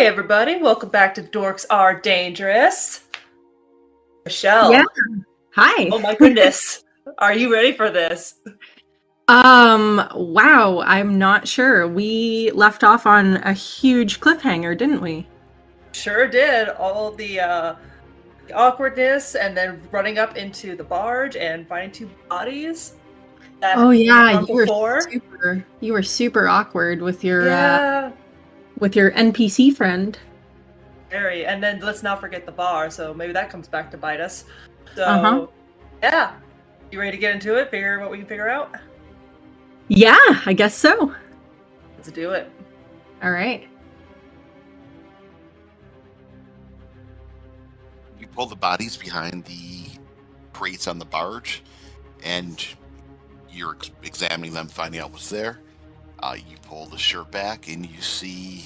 everybody, welcome back to Dorks Are Dangerous. Michelle. Yeah. Hi. Oh my goodness. Are you ready for this? Wow, I'm not sure. We left off on a huge cliffhanger, didn't we? Sure did. All the awkwardness and then running up into the barge and finding two bodies. Oh yeah, Before. you were super awkward with your Yeah. with your NPC friend. Very. And then let's not forget the bar, so maybe that comes back to bite us. So yeah. You ready to get into it? Figure what we can figure out? Yeah, I guess so. Let's do it. All right. You pull the bodies behind the crates on the barge, and you're examining them, finding out what's there. You pull the shirt back, and you see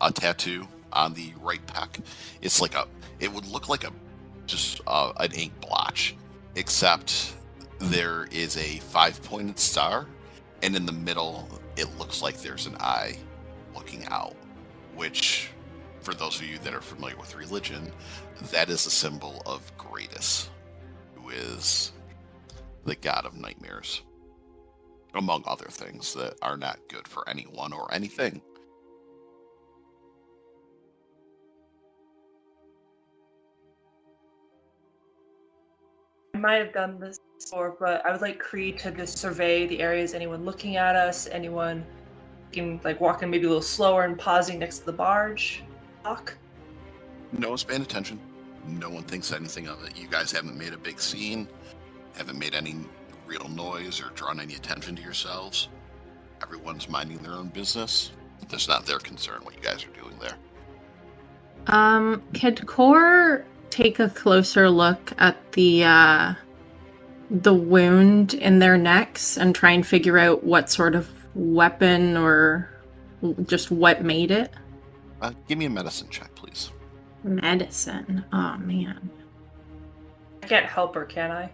a tattoo on the right pec. It's like it would look like an ink blotch, except there is a 5-pointed star, and in the middle, it looks like there's an eye looking out, which, for those of you that are familiar with religion, that is a symbol of Gratus, who is the god of nightmares, among other things that are not good for anyone or anything. I might have done this before, but I would like Creed to just survey the areas. Anyone looking at us? Anyone walking maybe a little slower and pausing next to the barge? Talk. No one's paying attention. No one thinks anything of it. You guys haven't made a big scene, haven't made any real noise or drawn any attention to yourselves. Everyone's minding their own business. It's not their concern what you guys are doing there. Could Core take a closer look at the wound in their necks and try and figure out what sort of weapon or just what made it? Give me a medicine check, please. Medicine. Oh man. I can't help her, can I?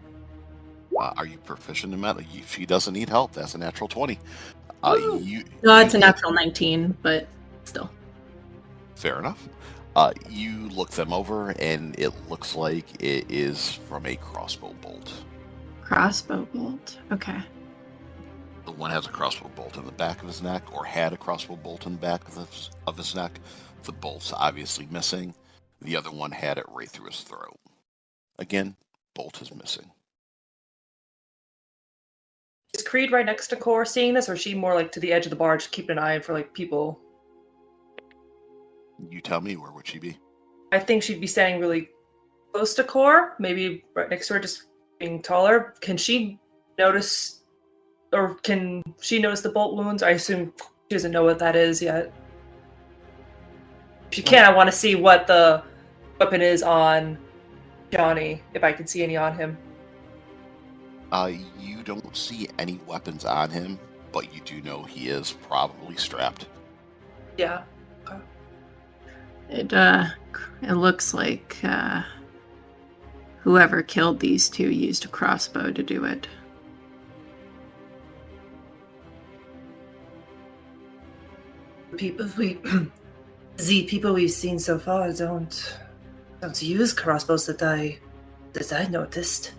Are you proficient in medicine? If she doesn't need help, that's a natural 20. No, it's a natural 19, but still. Fair enough. You look them over, and it looks like it is from a crossbow bolt. Crossbow bolt. Okay. The one has a crossbow bolt in the back of his neck, or had a crossbow bolt in the back of his neck. The bolt's obviously missing. The other one had it right through his throat. Again, bolt is missing. Is Creed right next to Core seeing this, or is she more like to the edge of the barge, keeping an eye for like people? You tell me, where would she be? I think she'd be standing really close to Core, maybe right next to her, just being taller. Can she notice, or can she notice the bolt wounds? I assume she doesn't know what that is yet. If she can, I want to see what the weapon is on Johnny, if I can see any on him. You don't see any weapons on him, but you do know he is probably strapped. Yeah. It looks like whoever killed these two used a crossbow to do it. The people we've seen so far don't use crossbows that I noticed.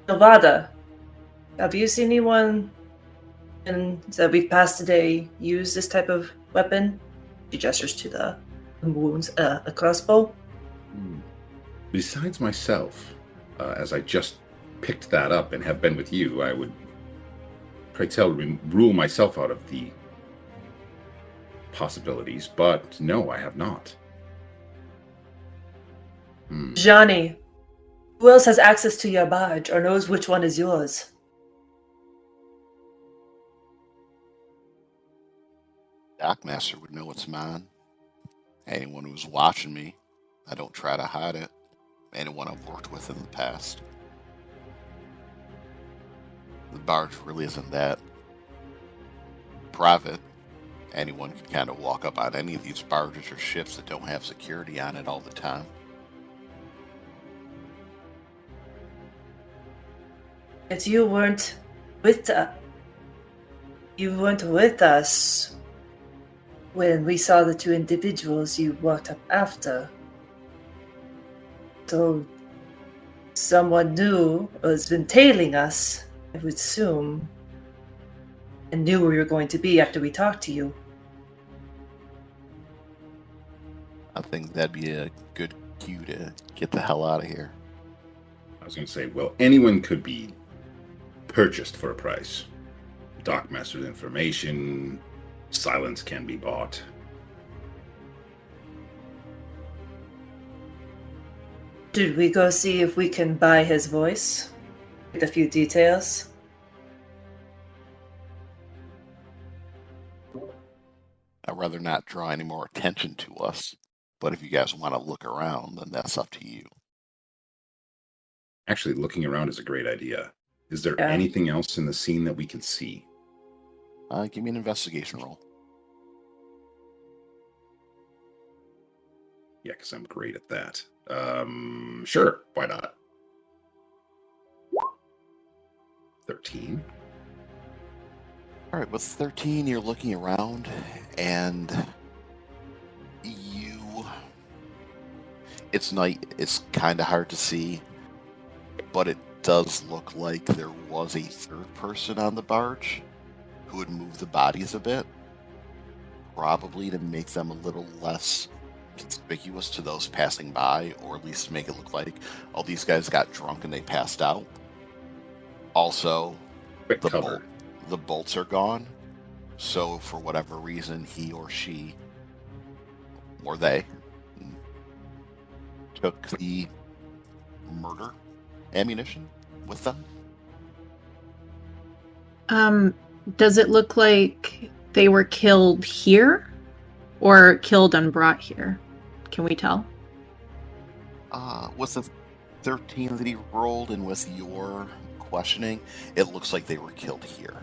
Novada, have you seen anyone that we've passed today use this type of weapon? She gestures to the wounds, a crossbow. Besides myself, as I just picked that up and have been with you, I would, pray tell, rule myself out of the possibilities, but no, I have not. Johnny, who else has access to your barge or knows which one is yours? Dockmaster would know it's mine. Anyone who's watching me, I don't try to hide it. Anyone I've worked with in the past. The barge really isn't that private. Anyone can kind of walk up on any of these barges or ships that don't have security on it all the time. But you weren't with us when we saw the two individuals you walked up after. So someone knew or has been tailing us, I would assume, and knew where we were going to be after we talked to you. I think that'd be a good cue to get the hell out of here. I was going to say, well, anyone could be purchased for a price. Dockmaster's information, silence can be bought. Should we go see if we can buy his voice? Get a few details? I'd rather not draw any more attention to us, but if you guys want to look around, then that's up to you. Actually, looking around is a great idea. Is there Yeah. anything else in the scene that we can see? Give me an investigation roll. Yeah, because I'm great at that. Sure, why not? 13. All right, with 13, you're looking around, and it's night. It's kind of hard to see, but it does look like there was a third person on the barge who would move the bodies a bit, probably to make them a little less conspicuous to those passing by, or at least make it look like, oh, these guys got drunk and they passed out. Also, Quick cover. the bolts are gone, so for whatever reason, he or she, or they, took the murder ammunition with them. Does it look like they were killed here or killed and brought here? Can we tell? With the 13 that he rolled and with your questioning, it looks like they were killed here.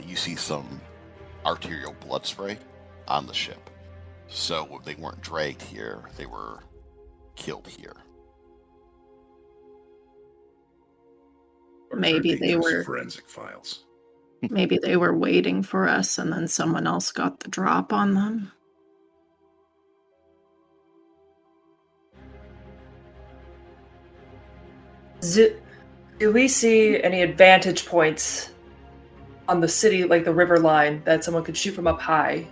You see some arterial blood spray on the ship. So they weren't dragged here, they were killed here. Or Maybe they were forensic files. Maybe they were waiting for us and then someone else got the drop on them. Do we see any advantage points on the city, like the river line, that someone could shoot from up high?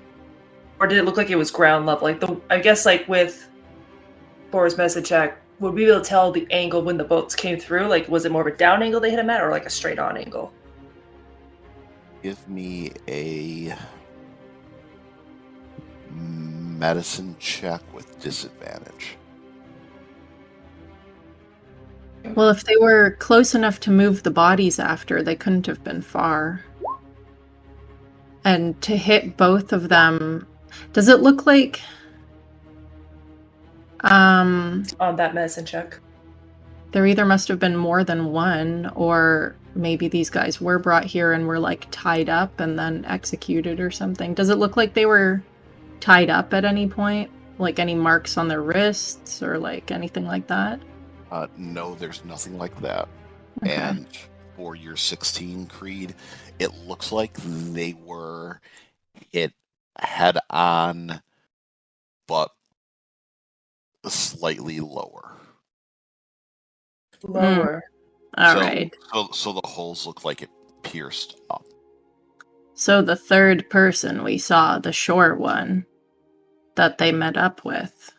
Or did it look like it was ground level? Like I guess like with Boris message check, would we be able to tell the angle when the boats came through? Like, was it more of a down angle they hit them at, or like a straight on angle? Give me a medicine check with disadvantage. Well, if they were close enough to move the bodies after, they couldn't have been far. And to hit both of them, does it look like On that medicine check. there either must have been more than one, or maybe these guys were brought here and were like tied up and then executed or something? Does it look like they were tied up at any point? Like any marks on their wrists or like anything like that? No, there's nothing like that. Okay. And for your 16 Creed, it looks like they were hit head on, but slightly lower. Lower. All right. So the holes look like it pierced up. So the third person we saw, the short one that they met up with,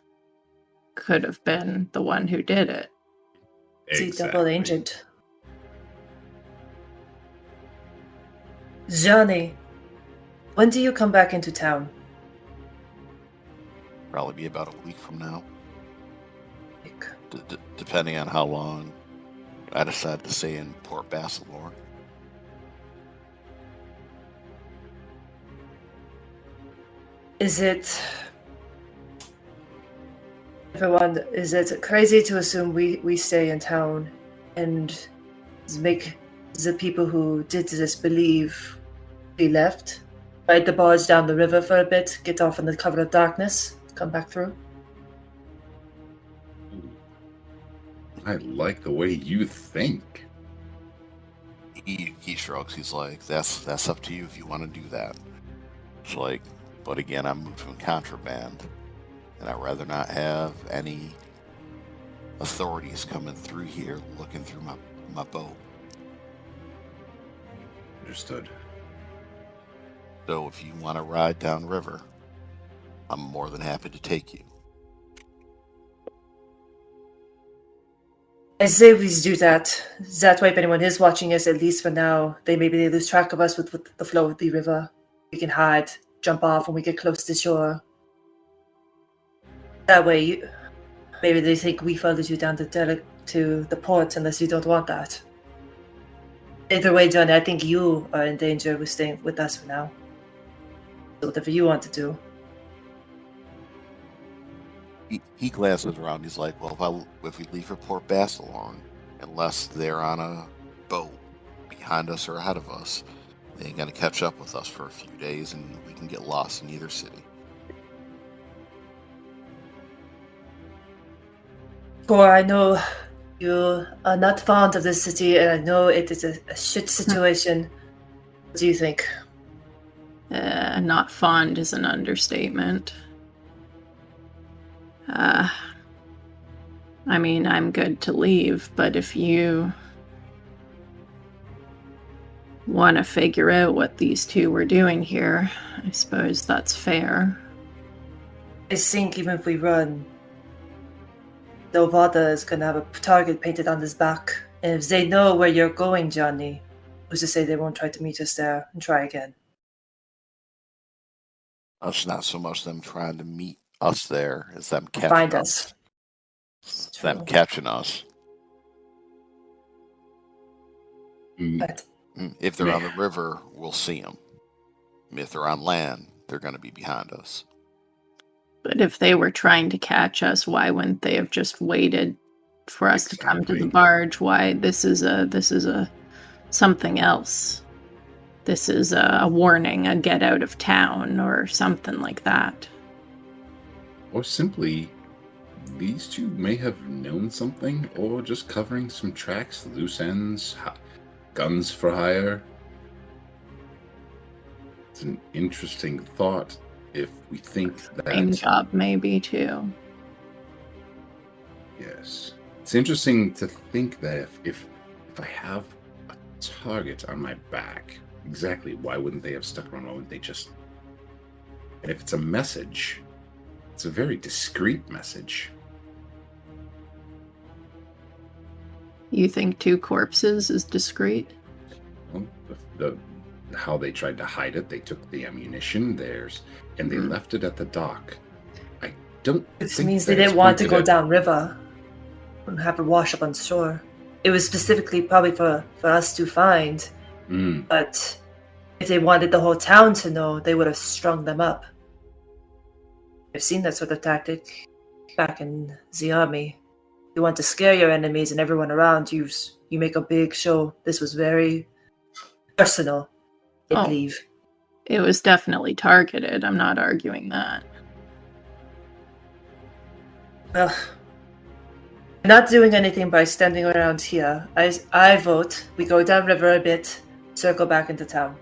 could have been the one who did it. See, double agent. Johnny, when do you come back into town? Probably be about a week from now, Like, depending on how long I decide to stay in Port Basalorn. is it crazy to assume we stay in town and make the people who did this believe we left? Ride the barge down the river for a bit, get off in the cover of darkness, come back through? I like the way you think. He shrugs. He's like, that's up to you if you want to do that. It's like, But again, I'm moving contraband, and I'd rather not have any authorities coming through here looking through my boat. Understood. So if you want to ride downriver, I'm more than happy to take you. I say please do that. That way, if anyone is watching us, at least for now, they lose track of us with the flow of the river. We can hide, jump off when we get close to shore. That way, maybe they think we followed you down to the port, unless you don't want that. Either way, Johnny, I think you are in danger with staying with us for now. So whatever you want to do. He glances around. He's like, well, if we leave for Port Basalorn, unless they're on a boat behind us or ahead of us, they ain't gonna catch up with us for a few days, and we can get lost in either city. For I know you are not fond of this city, and I know it is a shit situation. What do you think? Not fond is an understatement. I mean, I'm good to leave, but if you want to figure out what these two were doing here, I suppose that's fair. I think even if we run, Novada is gonna have a target painted on his back. And if they know where you're going, Johnny, who's to say they won't try to meet us there and try again? It's not so much them trying to meet us there as them catching Find us. us. It's them catching us. But If they're on the river, we'll see them. If they're on land, they're going to be behind us. But if they were trying to catch us, why wouldn't they have just waited for us to come to the barge? Why this is a something else. This is a warning, a get out of town or something like that. Or simply, these two may have known something, or just covering some tracks, loose ends, guns for hire. It's an interesting thought if we think that... Same job, maybe, too. Yes. It's interesting to think that if I have a target on my back, exactly why wouldn't they have stuck around? Why wouldn't they just... And if it's a message, it's a very discreet message. You think 2 corpses is discreet? Well, how they tried to hide it, they took the ammunition, and they left it at the dock. I don't This think means they that it's didn't want to pointed go at... downriver and have it wash up on shore. It was specifically probably for us to find, but if they wanted the whole town to know, they would have strung them up. I've seen that sort of tactic back in the army. You want to scare your enemies and everyone around you. You make a big show. This was very personal, I believe. It was definitely targeted. I'm not arguing that. Well, not doing anything by standing around here. I vote we go downriver a bit, circle back into town.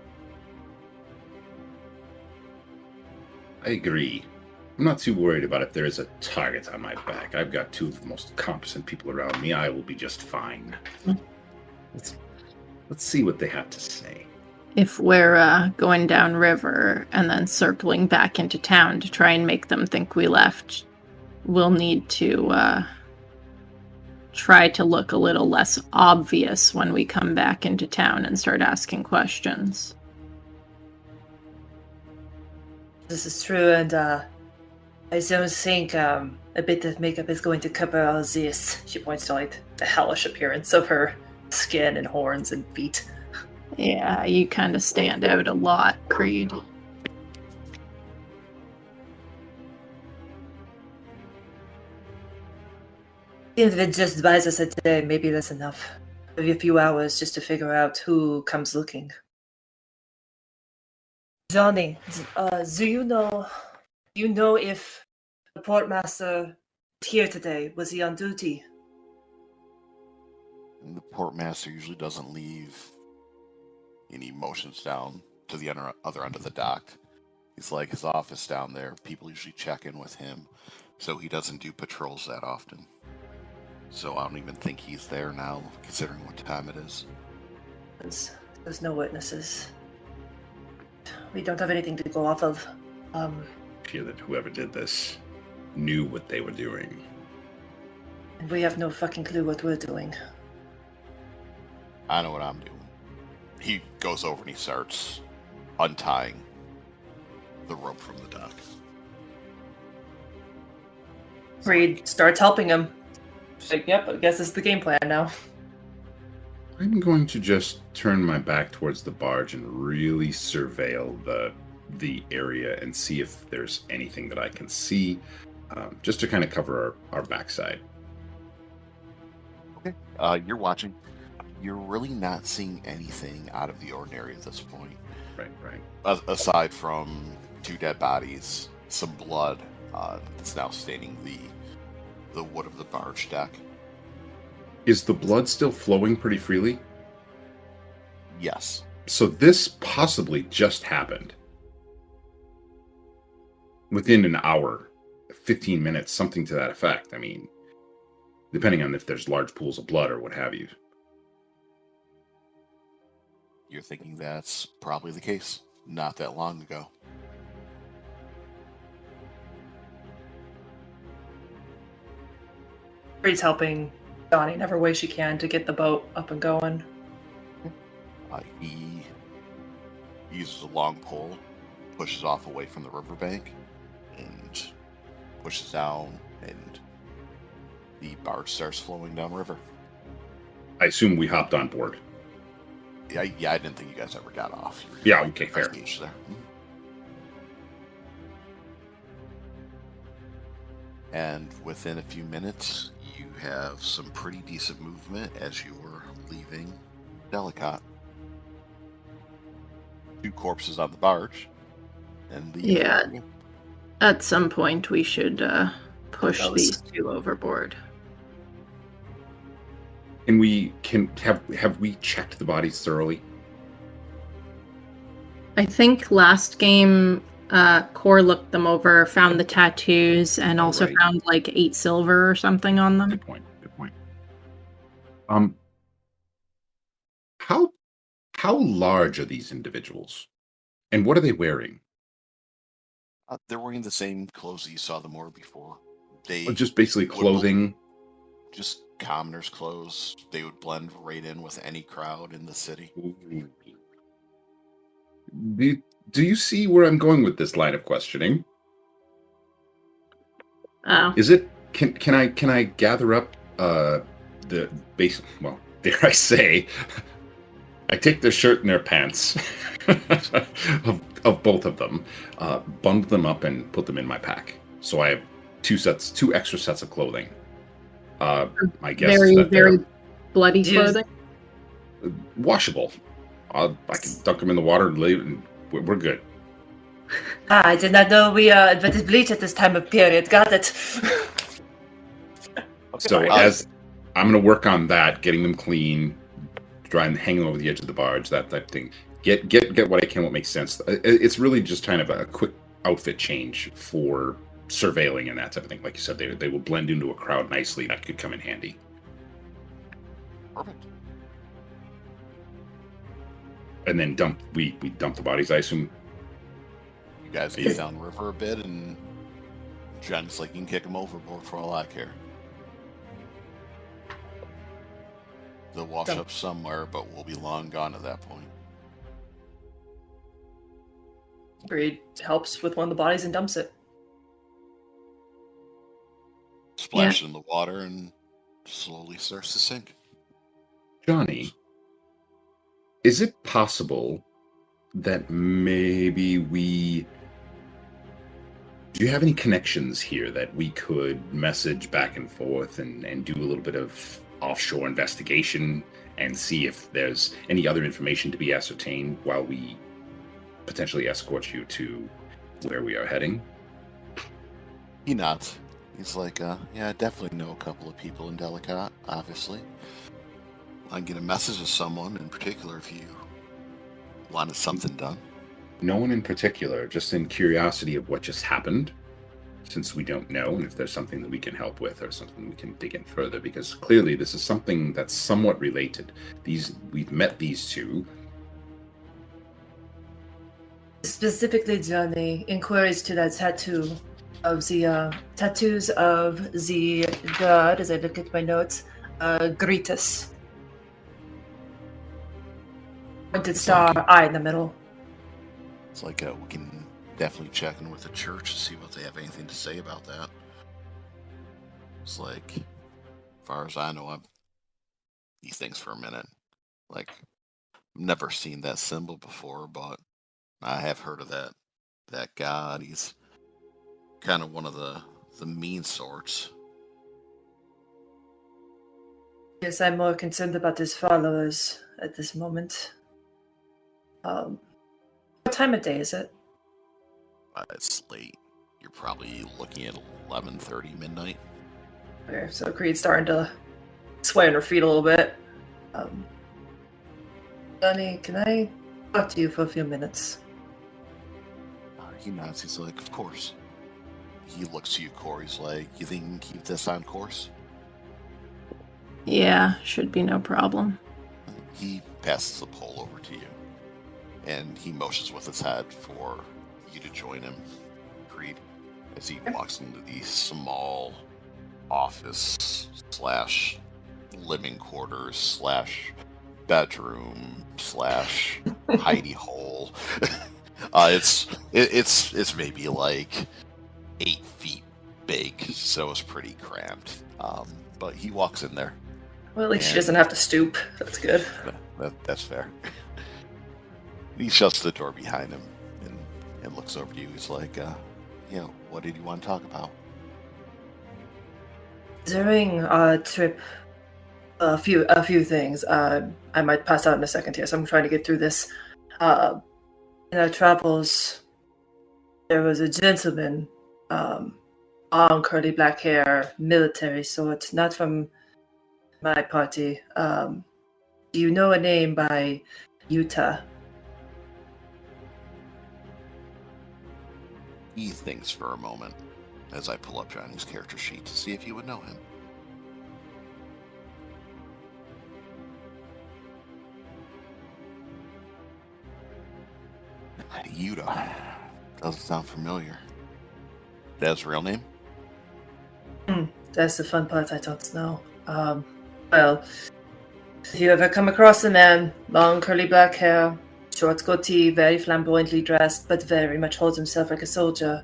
I agree. I'm not too worried about if there is a target on my back. I've got 2 of the most competent people around me. I will be just fine. Let's see what they have to say. If we're going downriver and then circling back into town to try and make them think we left, we'll need to try to look a little less obvious when we come back into town and start asking questions. This is true, and I don't think a bit of makeup is going to cover all this. She points to the hellish appearance of her skin and horns and feet. Yeah, you kind of stand out a lot, Creed. If it just buys us a day, maybe that's enough. Maybe a few hours just to figure out who comes looking. Johnny, do you know if the portmaster here today? Was he on duty? And the portmaster usually doesn't leave any motions down to the other end of the dock. He's like, his office down there, people usually check in with him, so he doesn't do patrols that often. So I don't even think he's there now, considering what time it is. There's no witnesses. We don't have anything to go off of. I feel that whoever did this knew what they were doing. And we have no fucking clue what we're doing. I know what I'm doing. He goes over and he starts untying the rope from the dock. Reed starts helping him. She's like, yep, I guess it's the game plan now. I'm going to just turn my back towards the barge and really surveil the area and see if there's anything that I can see, just to kind of cover our backside. Okay. You're watching. You're really not seeing anything out of the ordinary at this point. Right. Aside from 2 dead bodies, some blood that's now staining the wood of the barge deck. Is the blood still flowing pretty freely? Yes. So this possibly just happened. Within an hour, 15 minutes, something to that effect. I mean, depending on if there's large pools of blood or what have you. You're thinking that's probably the case. Not that long ago. Reed's helping Donnie in every way she can to get the boat up and going. He uses a long pole, pushes off away from the riverbank, and pushes down, and the barge starts flowing downriver. I assume we hopped on board. Yeah, I didn't think you guys ever got off. Yeah, okay, fair. There. And within a few minutes, you have some pretty decent movement as you're leaving Delicate. 2 corpses on the barge, and the Yeah. At some point, we should push Those. these 2 overboard. And we have we checked the bodies thoroughly? I think last game, Core looked them over, found the tattoos, and also Right. found like 8 silver or something on them. Good point. How large are these individuals, and what are they wearing? They're wearing the same clothes that you saw them wear before. They Just basically clothing. just commoners' clothes. They would blend right in with any crowd in the city. Do you see where I'm going with this line of questioning? Oh. Is it can I gather up the base? Well, dare I say, I take their shirt and their pants of both of them, bundle them up and put them in my pack. So I have 2 extra sets of clothing. My guess is that Very they're bloody Yes. clothing. washable. I can dunk them in the water and leave, and we're good. I did not know we invented bleach at this time of period. Got it. So as I'm going to work on that, getting them clean, try and hang them over the edge of the barge, that type of thing. Get what I can, what makes sense. It's really just kind of a quick outfit change for surveilling and that type of thing. Like you said, they will blend into a crowd nicely. That could come in handy. Perfect. And then we dump the bodies, I assume. You guys get down the river a bit, and John's like, you can kick them overboard for all I care. They'll wash up somewhere, but we'll be long gone at that point. Reed helps with one of the bodies and dumps it. Splash it in the water and slowly starts to sink. Johnny, is it possible that maybe do you have any connections here that we could message back and forth and do a little bit of offshore investigation and see if there's any other information to be ascertained while we potentially escort you to where we are heading? He nods. He's like, yeah, I definitely know a couple of people in Delicate, obviously. I can get a message to someone in particular if you wanted something done. No one in particular, just in curiosity of what just happened, since we don't know, and if there's something that we can help with or something we can dig in further, because clearly this is something that's somewhat related. We've met these two. Specifically, Johnny, inquiries to that tattoo of the tattoos of the god, as I look at my notes, Gritus. Pointed star, eye in the middle. It's like we can definitely check in with the church to see what they have anything to say about that. It's like, as far as I know, he thinks for a minute. Like, I've never seen that symbol before, but I have heard of that god. He's kind of one of the mean sorts. Yes, I'm more concerned about his followers at this moment. What time of day is it? It's late. You're probably looking at 11:30 midnight. Okay, so Creed's starting to sway on her feet a little bit. Johnny, can I talk to you for a few minutes? He nods. He's like, of course. He looks to you, Corey. He's like, you think you can keep this on course? Yeah, should be no problem. He passes the pole over to you, and he motions with his head for you to join him, Creed, as he walks into the small office / living quarters / bedroom / hidey hole. It's maybe like 8 feet big, so it's pretty cramped. But he walks in there. Well, at least she doesn't have to stoop. That's good. That's fair. He shuts the door behind him and looks over to you. He's like, what did you want to talk about? During our trip, a few things. I might pass out in a second here, so I'm trying to get through this. In our travels, there was a gentleman, long curly black hair, military sort, not from my party. Do you know a name by Utah? He thinks for a moment as I pull up Johnny's character sheet to see if you would know him. Yuta. Doesn't sound familiar. That's his real name? That's the fun part I don't know. Well, if you ever come across a man, long curly black hair, short goatee, very flamboyantly dressed, but very much holds himself like a soldier,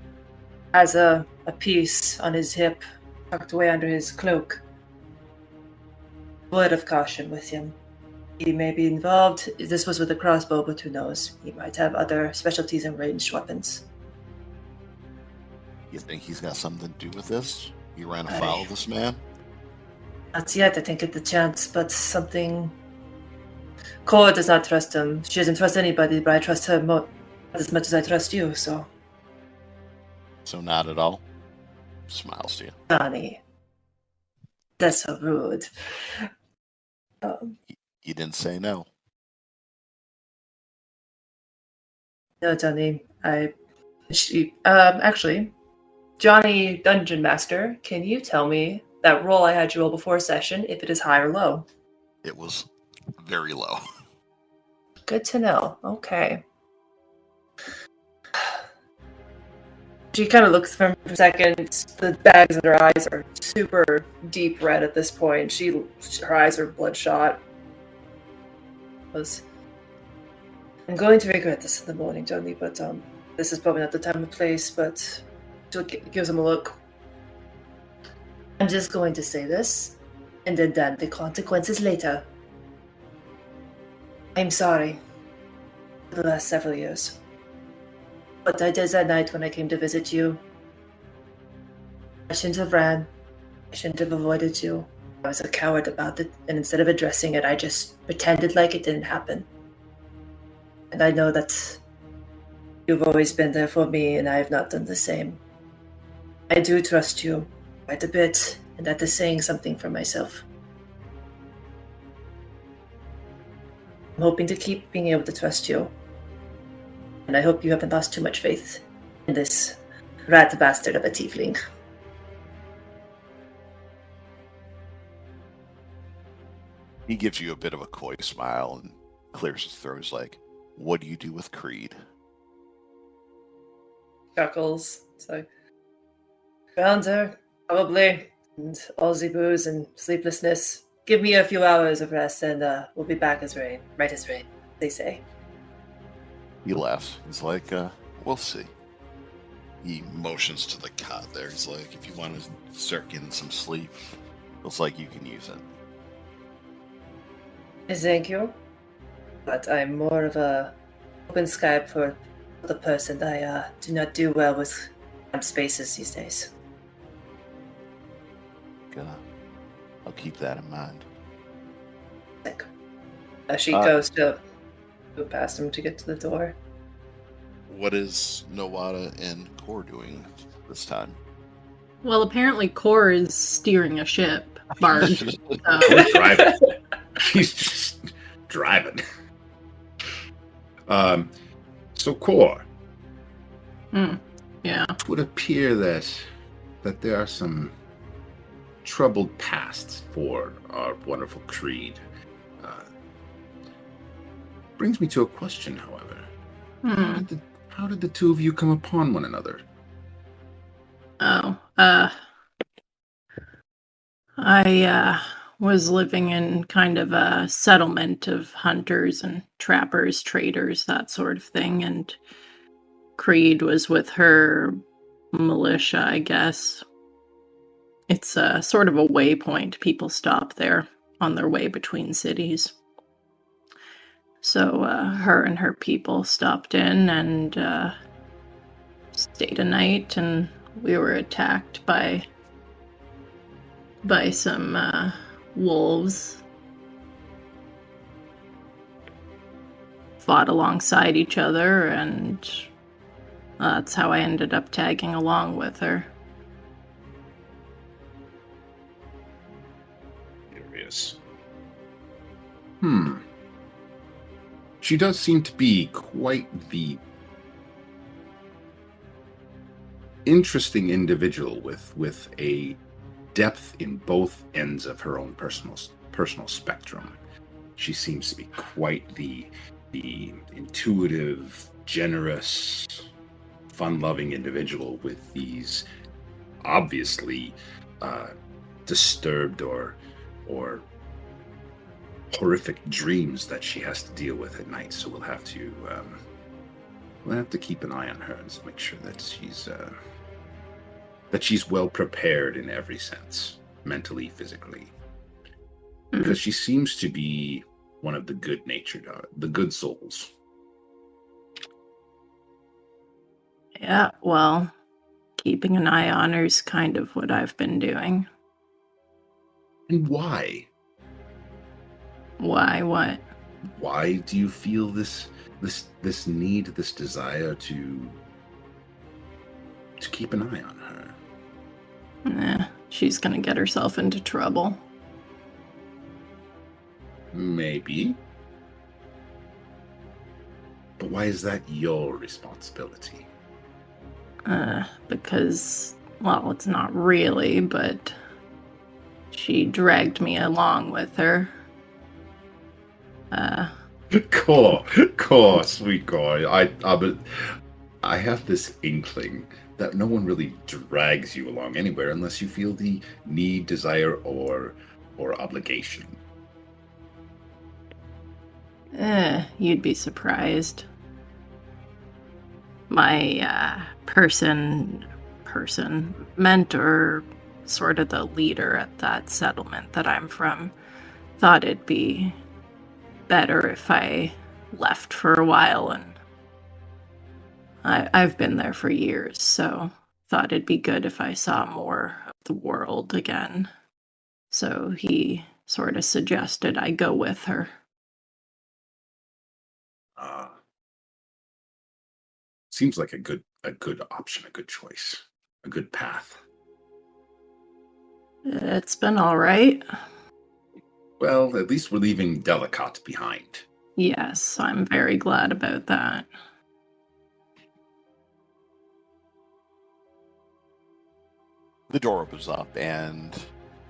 has a piece on his hip tucked away under his cloak. Word of caution with him. He may be involved. This was with a crossbow, but who knows? He might have other specialties in ranged weapons. You think he's got something to do with this? You ran afoul of this man? Not yet, I didn't get the chance, but something... Cora does not trust him. She doesn't trust anybody, but I trust her as much as I trust you, so... So not at all? Smiles to you. Johnny. That's so rude. You didn't say no. No, Johnny. Actually, Johnny Dungeon Master, can you tell me that roll I had you roll before session, if it is high or low? It was very low. Good to know. Okay. She kind of looks for him for a second. The bags in her eyes are super deep red at this point. Her eyes are bloodshot. I'm going to regret this in the morning, Johnny, but this is probably not the time or place, but she gives him a look. I'm just going to say this, and then damn the consequences later. I'm sorry for the last several years. What I did that night when I came to visit you, I shouldn't have ran. I shouldn't have avoided you. I was a coward about it, and instead of addressing it, I just pretended like it didn't happen. And I know that you've always been there for me, and I have not done the same. I do trust you quite a bit, and that is saying something for myself. I'm hoping to keep being able to trust you. And I hope you haven't lost too much faith in this rat bastard of a tiefling. He gives you a bit of a coy smile and clears his throat. He's like, what do you do with Creed? Chuckles. So, found her, probably. And all the booze and sleeplessness. Give me a few hours of rest and we'll be back as rain. Right as rain, they say. He laughs. He's like, we'll see. He motions to the cot there. He's like, if you want to start getting some sleep, looks like you can use it. Thank you. But I'm more of a open Skype for the person. I do not do well with spaces these days. Good. I'll keep that in mind. Sick. She goes to go past him to get to the door. What is Nowada and Core doing this time? Well, apparently Core is steering a ship, barge. He's driving. He's just driving. So Core. Yeah. It would appear that there are some troubled pasts for our wonderful Creed. Brings me to a question, however. How did the two of you come upon one another? I was living in kind of a settlement of hunters and trappers, traders, that sort of thing, and Creed was with her militia, I guess. It's a sort of a waypoint. People stop there on their way between cities. So her and her people stopped in and stayed a night, and we were attacked by some wolves. Fought alongside each other, and that's how I ended up tagging along with her. Curious. She does seem to be quite the interesting individual with a depth in both ends of her own personal spectrum. She seems to be quite the intuitive, generous, fun-loving individual with these obviously disturbed or horrific dreams that she has to deal with at night. So we'll have to keep an eye on her and make sure that she's well prepared in every sense, mentally, physically, because she seems to be one of the good-natured, the good souls. Yeah, well, keeping an eye on her's kind of what I've been doing. And why? Why? What? Why do you feel this need, this desire to keep an eye on her? She's gonna get herself into trouble. Maybe. But why is that your responsibility? Because, well, it's not really, but she dragged me along with her. Core, sweet Core. I have this inkling that no one really drags you along anywhere unless you feel the need, desire, or obligation. You'd be surprised. My person, mentor, sort of the leader at that settlement that I'm from, thought it'd be better if I left for a while, and I've been there for years, so thought it'd be good if I saw more of the world again. So he sort of suggested I go with her. Seems like a good option, a good choice, a good path. It's been all right. Well, at least we're leaving Delicate behind. Yes, I'm very glad about that. The door opens up, and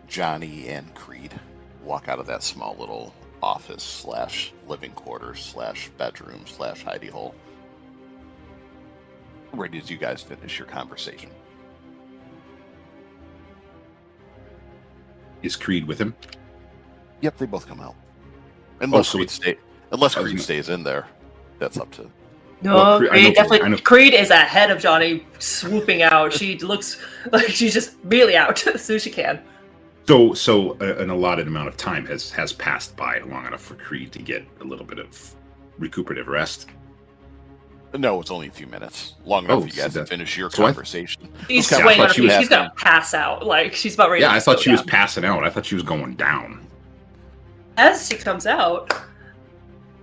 Johnny and Creed walk out of that small little office slash living quarters slash bedroom slash hidey hole. Where did you guys finish your conversation? Is Creed with him? Yep, they both come out. Unless so Creed stays in there, that's up to. No, Well, Creed I know- definitely. Creed is ahead of Johnny, swooping out. She looks like she's just really out as soon as she can. So an allotted amount of time has passed by long enough for Creed to get a little bit of recuperative rest. No, it's only a few minutes. Long enough for you guys to finish your conversation. She's Okay, I swaying thought on her she feet. was- She's gonna pass out. Like she's about ready. Yeah, I thought go she was down. passing out. I thought she was going down. As she comes out,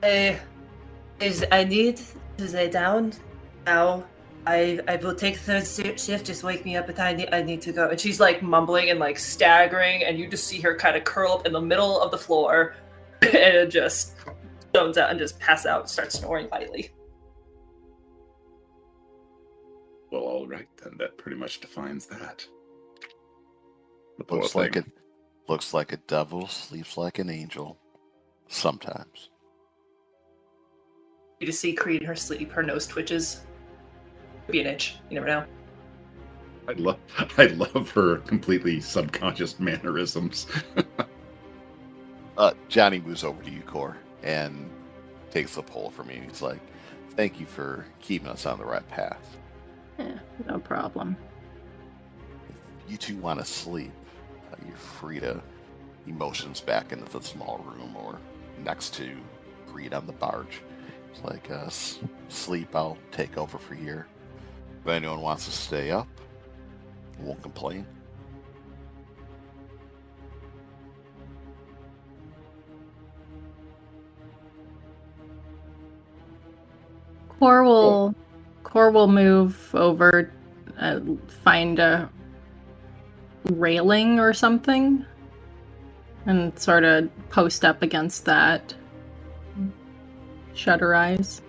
I need to lay down now. I will take third shift. Just wake me up, but I need to go. And she's like mumbling and like staggering, and you just see her kind of curl up in the middle of the floor, and just stones out and just pass out, starts snoring lightly. Well, all right then. That pretty much defines that. The poor Looks like thing. it. Looks like a devil sleeps like an angel. Sometimes. You just see Creed in her sleep. Her nose twitches. Could be an itch. You never know. I love her completely subconscious mannerisms. Johnny moves over to you, Core, and takes the pole from you. He's like, "Thank you for keeping us on the right path. Yeah, no problem. If you two want to sleep, you're free to." He motions back into the small room or next to Creed on the barge. It's like, sleep, I'll take over for here. If anyone wants to stay up, won't complain. Core will move over, find a railing or something, and sort of post up against that. Shut her eyes.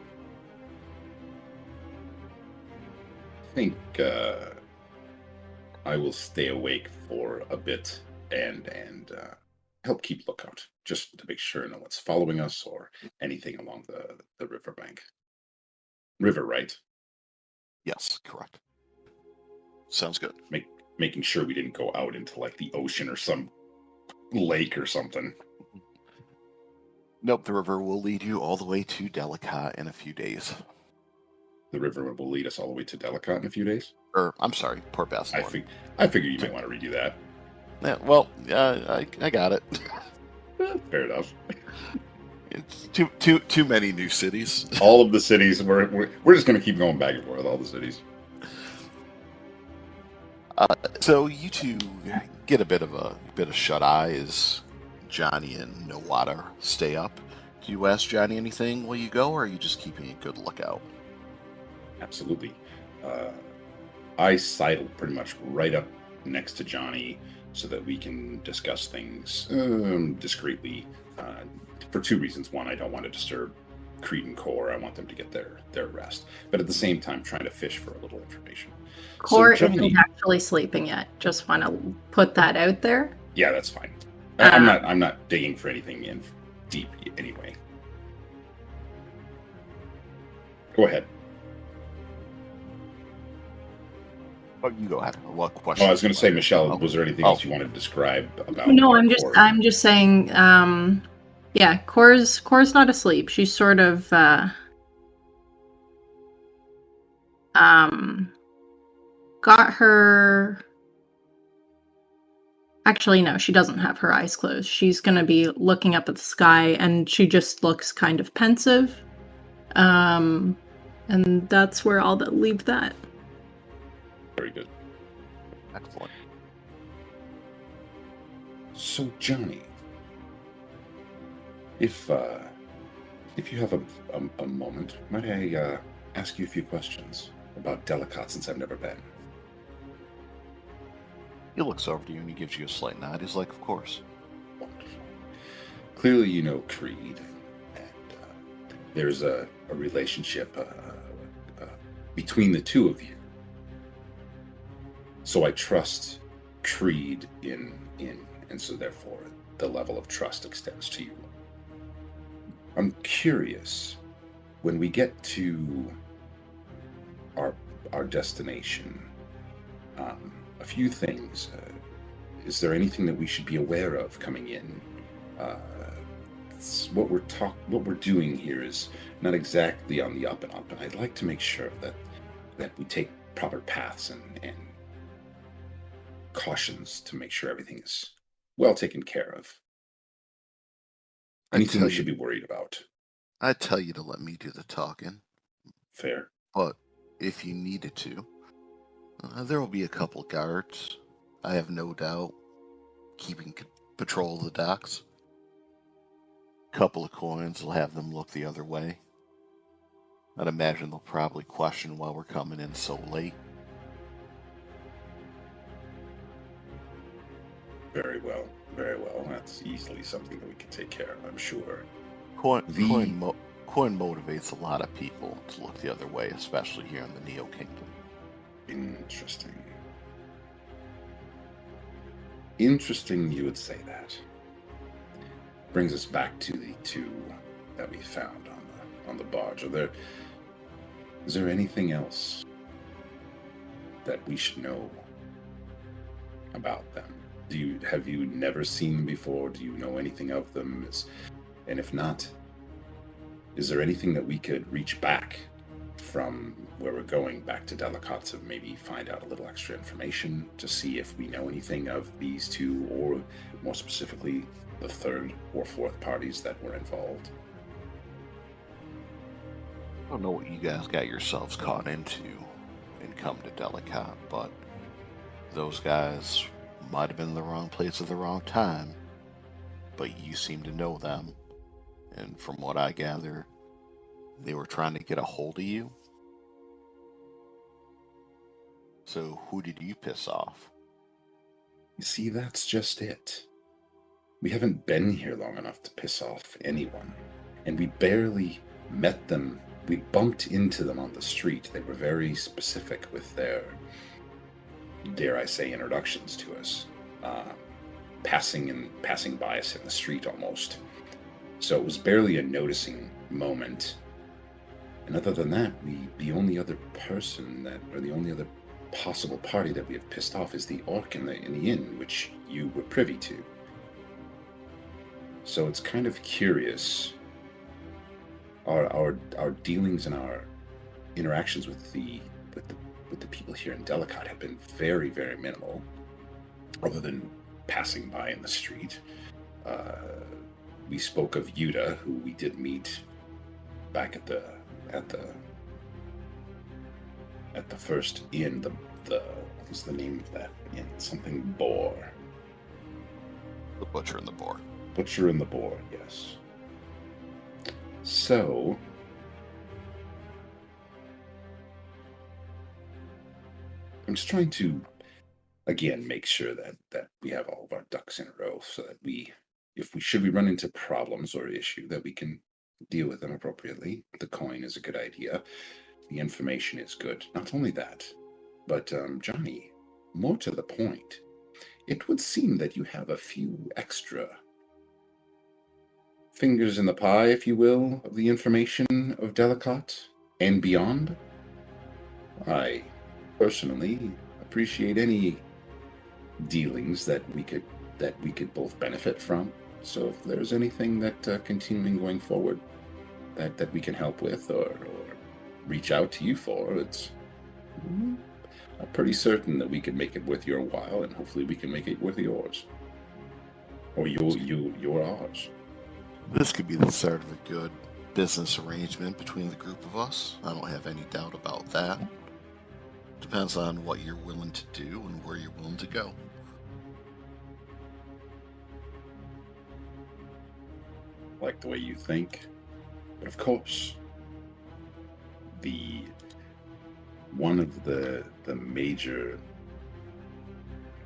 I think I will stay awake for a bit and help keep lookout, just to make sure no one's following us or anything along the riverbank. River, right? Yes, correct. Sounds good. Making sure we didn't go out into like the ocean or some lake or something. Nope, the river will lead you all the way to Delicat in a few days. The river will lead us all the way to Delicat in a few days. Or, I'm sorry, Port Basalorn. I figure you might want to redo that. Yeah, well, I got it. Fair enough. It's too many new cities. All of the cities, we're just going to keep going back and forth with all the cities. So you two get a bit of shut eye as Johnny and No Water stay up. Do you ask Johnny anything while you go, or are you just keeping a good lookout? Absolutely. I sidle pretty much right up next to Johnny so that we can discuss things discreetly for two reasons. One, I don't want to disturb Creed and Core. I want them to get their rest. But at the same time, trying to fish for a little information. Core So, Johnny- isn't actually sleeping yet. Just want to put that out there. Yeah, that's fine. I'm not digging for anything in deep anyway. Go ahead. Oh, you go ahead. What question? Oh, I was going to say, Michelle, Oh. was there anything else you wanted to describe about? No, Core? I'm just saying. Yeah, Core's not asleep. She's sort of got her. Actually, no, she doesn't have her eyes closed. She's gonna be looking up at the sky, and she just looks kind of pensive. And that's where I'll leave that. Very good. Excellent. So, Johnny, if you have a moment, might I ask you a few questions about Delicat, since I've never been? He looks over to you and he gives you a slight nod. He's like, "Of course." Wonderful. Clearly, you know Creed, and there's a relationship between the two of you. So I trust treed in, and so therefore the level of trust extends to you. I'm curious, when we get to our destination, a few things. Is there anything that we should be aware of coming in? What we're doing here is not exactly on the up and up, and I'd like to make sure that we take proper paths and cautions to make sure everything is well taken care of. Anything we should be worried about? I tell you to let me do the talking. Fair. But if you needed to, there will be a couple guards, I have no doubt, keeping patrol of the docks. Couple of coins will have them look the other way. I'd imagine they'll probably question why we're coming in so late. Very well. Very well. That's easily something that we can take care of, I'm sure. Coin motivates a lot of people to look the other way, especially here in the Neo Kingdom. Interesting. Interesting you would say that. Brings us back to the two that we found on the barge. Is there anything else that we should know about them? Have you never seen them before? Do you know anything of them? And if not, is there anything that we could reach back from where we're going back to Delicat to maybe find out a little extra information to see if we know anything of these two, or more specifically, the third or fourth parties that were involved? I don't know what you guys got yourselves caught into and come to Delicat, but those guys might have been in the wrong place at the wrong time, but you seem to know them, and from what I gather, they were trying to get a hold of you. So who did you piss off? You see, that's just it. We haven't been here long enough to piss off anyone, and we barely met them. We bumped into them on the street. They were very specific with their, dare I say, introductions to us, passing by us in the street almost. So it was barely a noticing moment. And other than that, the only other possible party that we have pissed off is the orc in the inn, which you were privy to. So it's kind of curious. Our dealings and our interactions with the people here in Delicat have been very, very minimal, other than passing by in the street. We spoke of Yuta, who we did meet back at the first inn. What was the name of that inn? Something Boar. The Butcher and the Boar. Butcher and the Boar, yes. So, I'm just trying to, again, make sure that we have all of our ducks in a row, so that if we run into problems or issue, that we can deal with them appropriately. The coin is a good idea. The information is good. Not only that, but Johnny, more to the point, it would seem that you have a few extra fingers in the pie, if you will, of the information of Delicat and beyond. I personally appreciate any dealings that we could both benefit from. So if there's anything that continuing going forward that we can help with or reach out to you for, I'm pretty certain that we can make it worth your while, and hopefully we can make it worth yours, or your ours. This could be the start of a good business arrangement between the group of us. I don't have any doubt about that. Depends on what you're willing to do and where you're willing to go. Like the way you think, but of course, one of the major,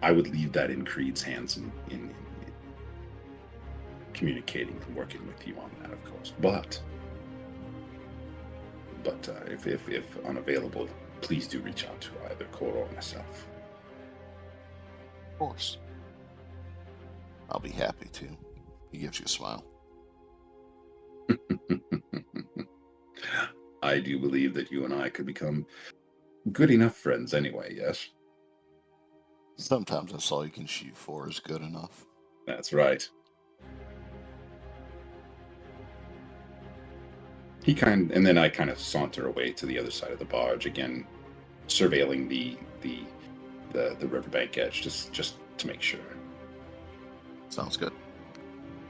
I would leave that in Creed's hands in communicating and working with you on that, of course. But if unavailable, please do reach out to either Cora or myself. course. I'll be happy to. He gives you a smile. I do believe that you and I could become good enough friends anyway, yes? Sometimes that's all you can shoot for is good enough. That's right. And then I kind of saunter away to the other side of the barge, again, surveilling the riverbank edge, just to make sure. Sounds good.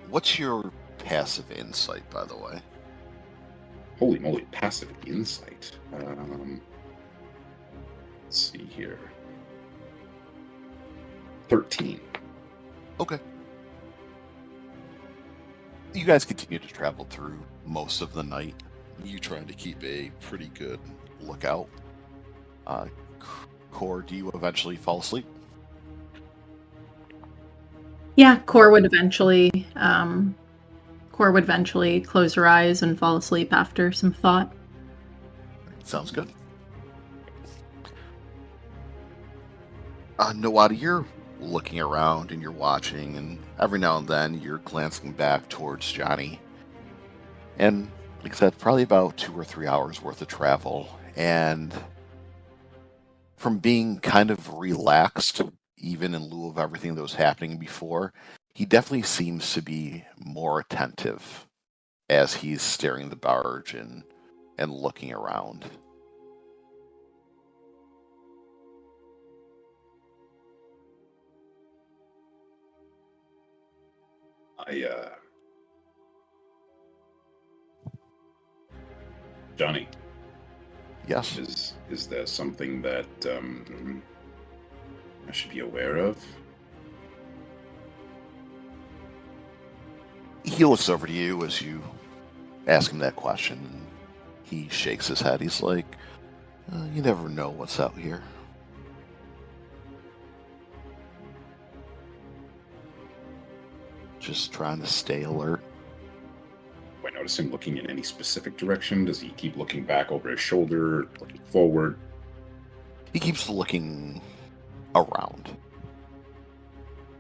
What's your passive insight, by the way? Holy moly, passive insight. Let's see here. 13. Okay. You guys continue to travel through most of the night. You trying to keep a pretty good lookout. Core, do you eventually fall asleep? Yeah, Core would eventually close her eyes and fall asleep after some thought. Sounds good. Nawada, you're looking around and you're watching, and every now and then you're glancing back towards Johnny. And like I said, probably about 2 or 3 hours worth of travel. And from being kind of relaxed, even in lieu of everything that was happening before, he definitely seems to be more attentive as he's staring the barge and looking around. Johnny. Yes. Is there something that I should be aware of? He looks over to you as you ask him that question. And he shakes his head. He's like, you never know what's out here. Just trying to stay alert. Do I notice him looking in any specific direction? Does he keep looking back over his shoulder, looking forward? He keeps looking around.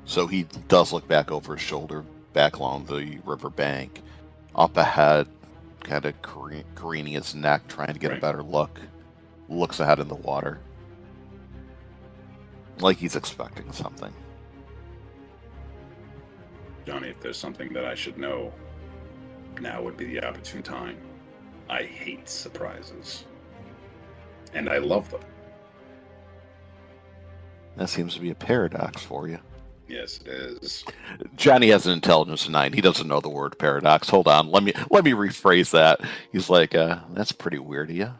So he does look back over his shoulder, back along the river bank, up ahead, kind of careening his neck, trying to get a better look. Looks ahead in the water. Like he's expecting something. Johnny, if there's something that I should know, now would be the opportune time. I hate surprises. And I love them. That seems to be a paradox for you. Yes, it is. Johnny has an intelligence of 9. He doesn't know the word paradox. Hold on. Let me rephrase that. He's like, that's pretty weird of you,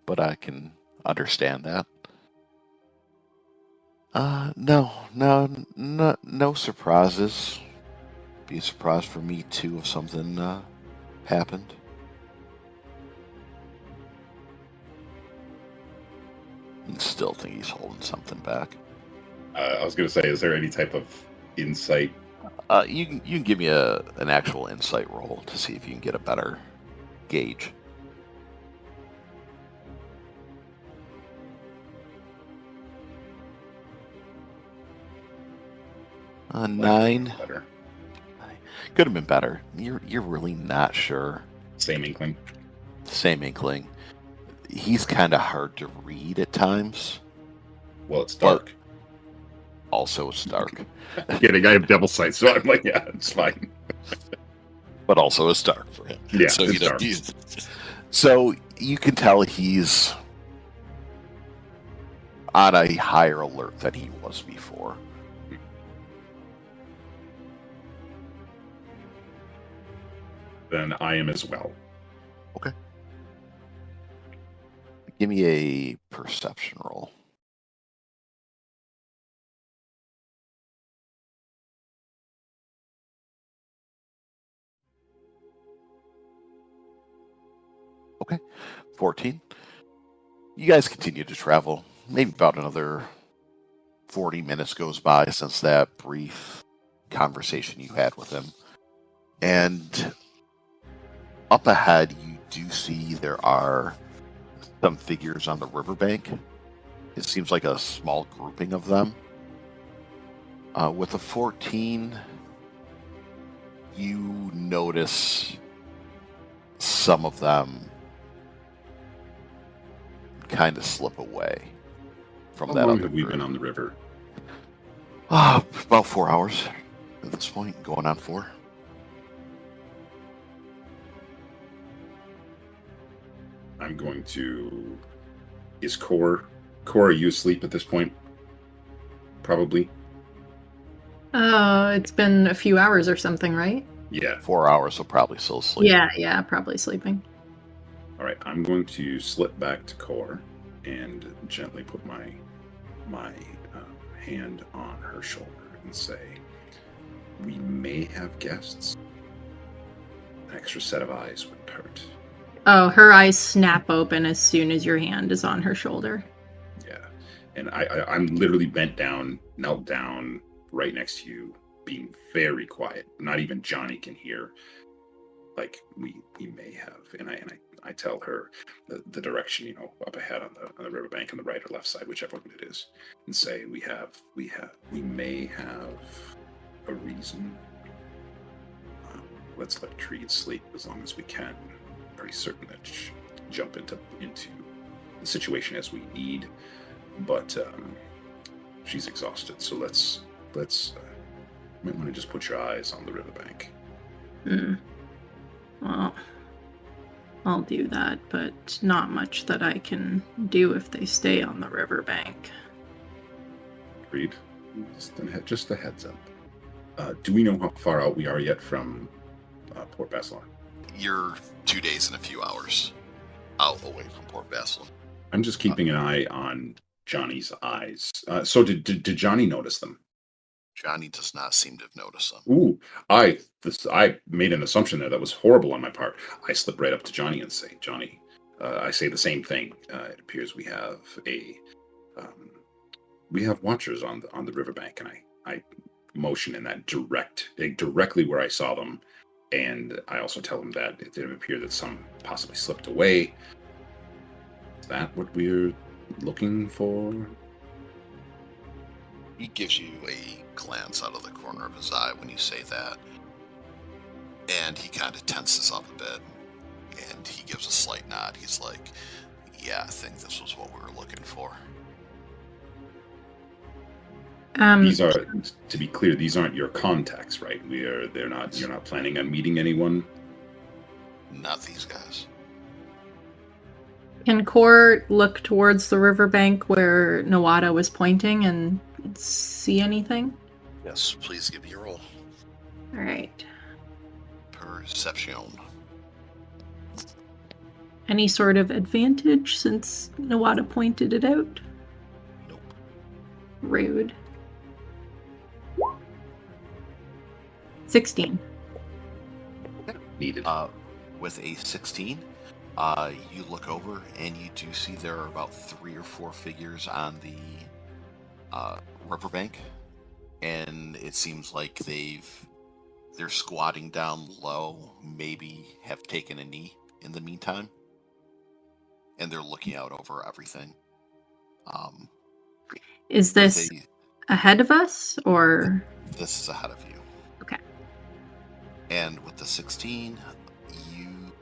but I can understand that. No surprises. Be a surprise for me too if something happened. I still think he's holding something back. I was going to say, is there any type of insight? You can give me an actual insight roll to see if you can get a better gauge. A 9. Better. Could have been better. You're really not sure. Same inkling. Same inkling. He's kind of hard to read at times. Well, it's dark. Also, it's dark. Kidding, I have double sight, so I'm like, yeah, it's fine. But also, it's dark for him. Yeah, so it's dark. So you can tell he's on a higher alert than he was before. Then I am as well. Okay. Give me a perception roll. Okay. 14. You guys continue to travel. Maybe about another 40 minutes goes by since that brief conversation you had with him. And up ahead, you do see there are some figures on the riverbank. It seems like a small grouping of them. With a 14, you notice some of them kind of slip away from How that long other have we group. been on the river? About 4 hours at this point, going on 4. I'm going to... Is Core, are you asleep at this point? Probably. It's been a few hours or something, right? Yeah. 4 hours, so probably still asleep. Yeah, probably sleeping. All right, I'm going to slip back to Core and gently put my hand on her shoulder and say, "We may have guests. An extra set of eyes wouldn't hurt." Oh, her eyes snap open as soon as your hand is on her shoulder. Yeah, and I'm literally bent down, knelt down, right next to you, being very quiet. Not even Johnny can hear. Like we may have, and I tell her the direction, up ahead on the riverbank on the right or left side, whichever one it is, and say we may have a reason. Let's let Creed sleep as long as we can. Pretty certain that jump into the situation as we need, but she's exhausted. So let's might want to just put your eyes on the riverbank. Well, I'll do that, but not much that I can do if they stay on the riverbank. Agreed. Just a heads up. Do we know how far out we are yet from Port Basalorn? You're 2 days and a few hours out away from Port Basalorn. I'm just keeping an eye on Johnny's eyes. So did Johnny notice them? Johnny does not seem to have noticed them. Ooh, I made an assumption there that was horrible on my part. I slip right up to Johnny and say, "Johnny," I say the same thing. It appears we have watchers on the riverbank, and I motion in that directly where I saw them, and I also tell them that it did appear that some possibly slipped away. Is that what we're looking for? He gives you a glance out of the corner of his eye when you say that, and he kind of tenses up a bit, and he gives a slight nod. He's like, "Yeah, I think this was what we were looking for." These are, to be clear, these aren't your contacts, right? You're not planning on meeting anyone? Not these guys. Can Core look towards the riverbank where Nawada was pointing and see anything? Yes, please give me a roll. All right. Perception. Any sort of advantage since Nawada pointed it out? Nope. Rude. 16. Needed. With a 16, you look over and you do see there are about 3 or 4 figures on the riverbank, and it seems like they're squatting down low, maybe have taken a knee in the meantime, and they're looking out over everything. Is this ahead of us, or? This is ahead of you. Okay. And with the 16, you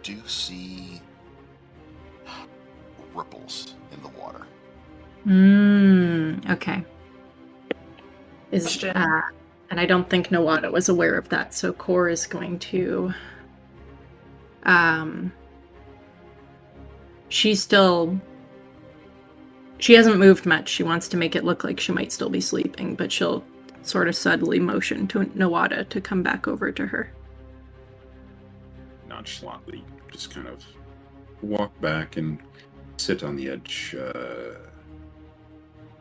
do see ripples in the water. Okay. And I don't think Nawada was aware of that, so Core is going to she hasn't moved much. She wants to make it look like she might still be sleeping, but she'll sort of subtly motion to Nawada to come back over to her. Nonchalantly, just kind of walk back and sit on the edge.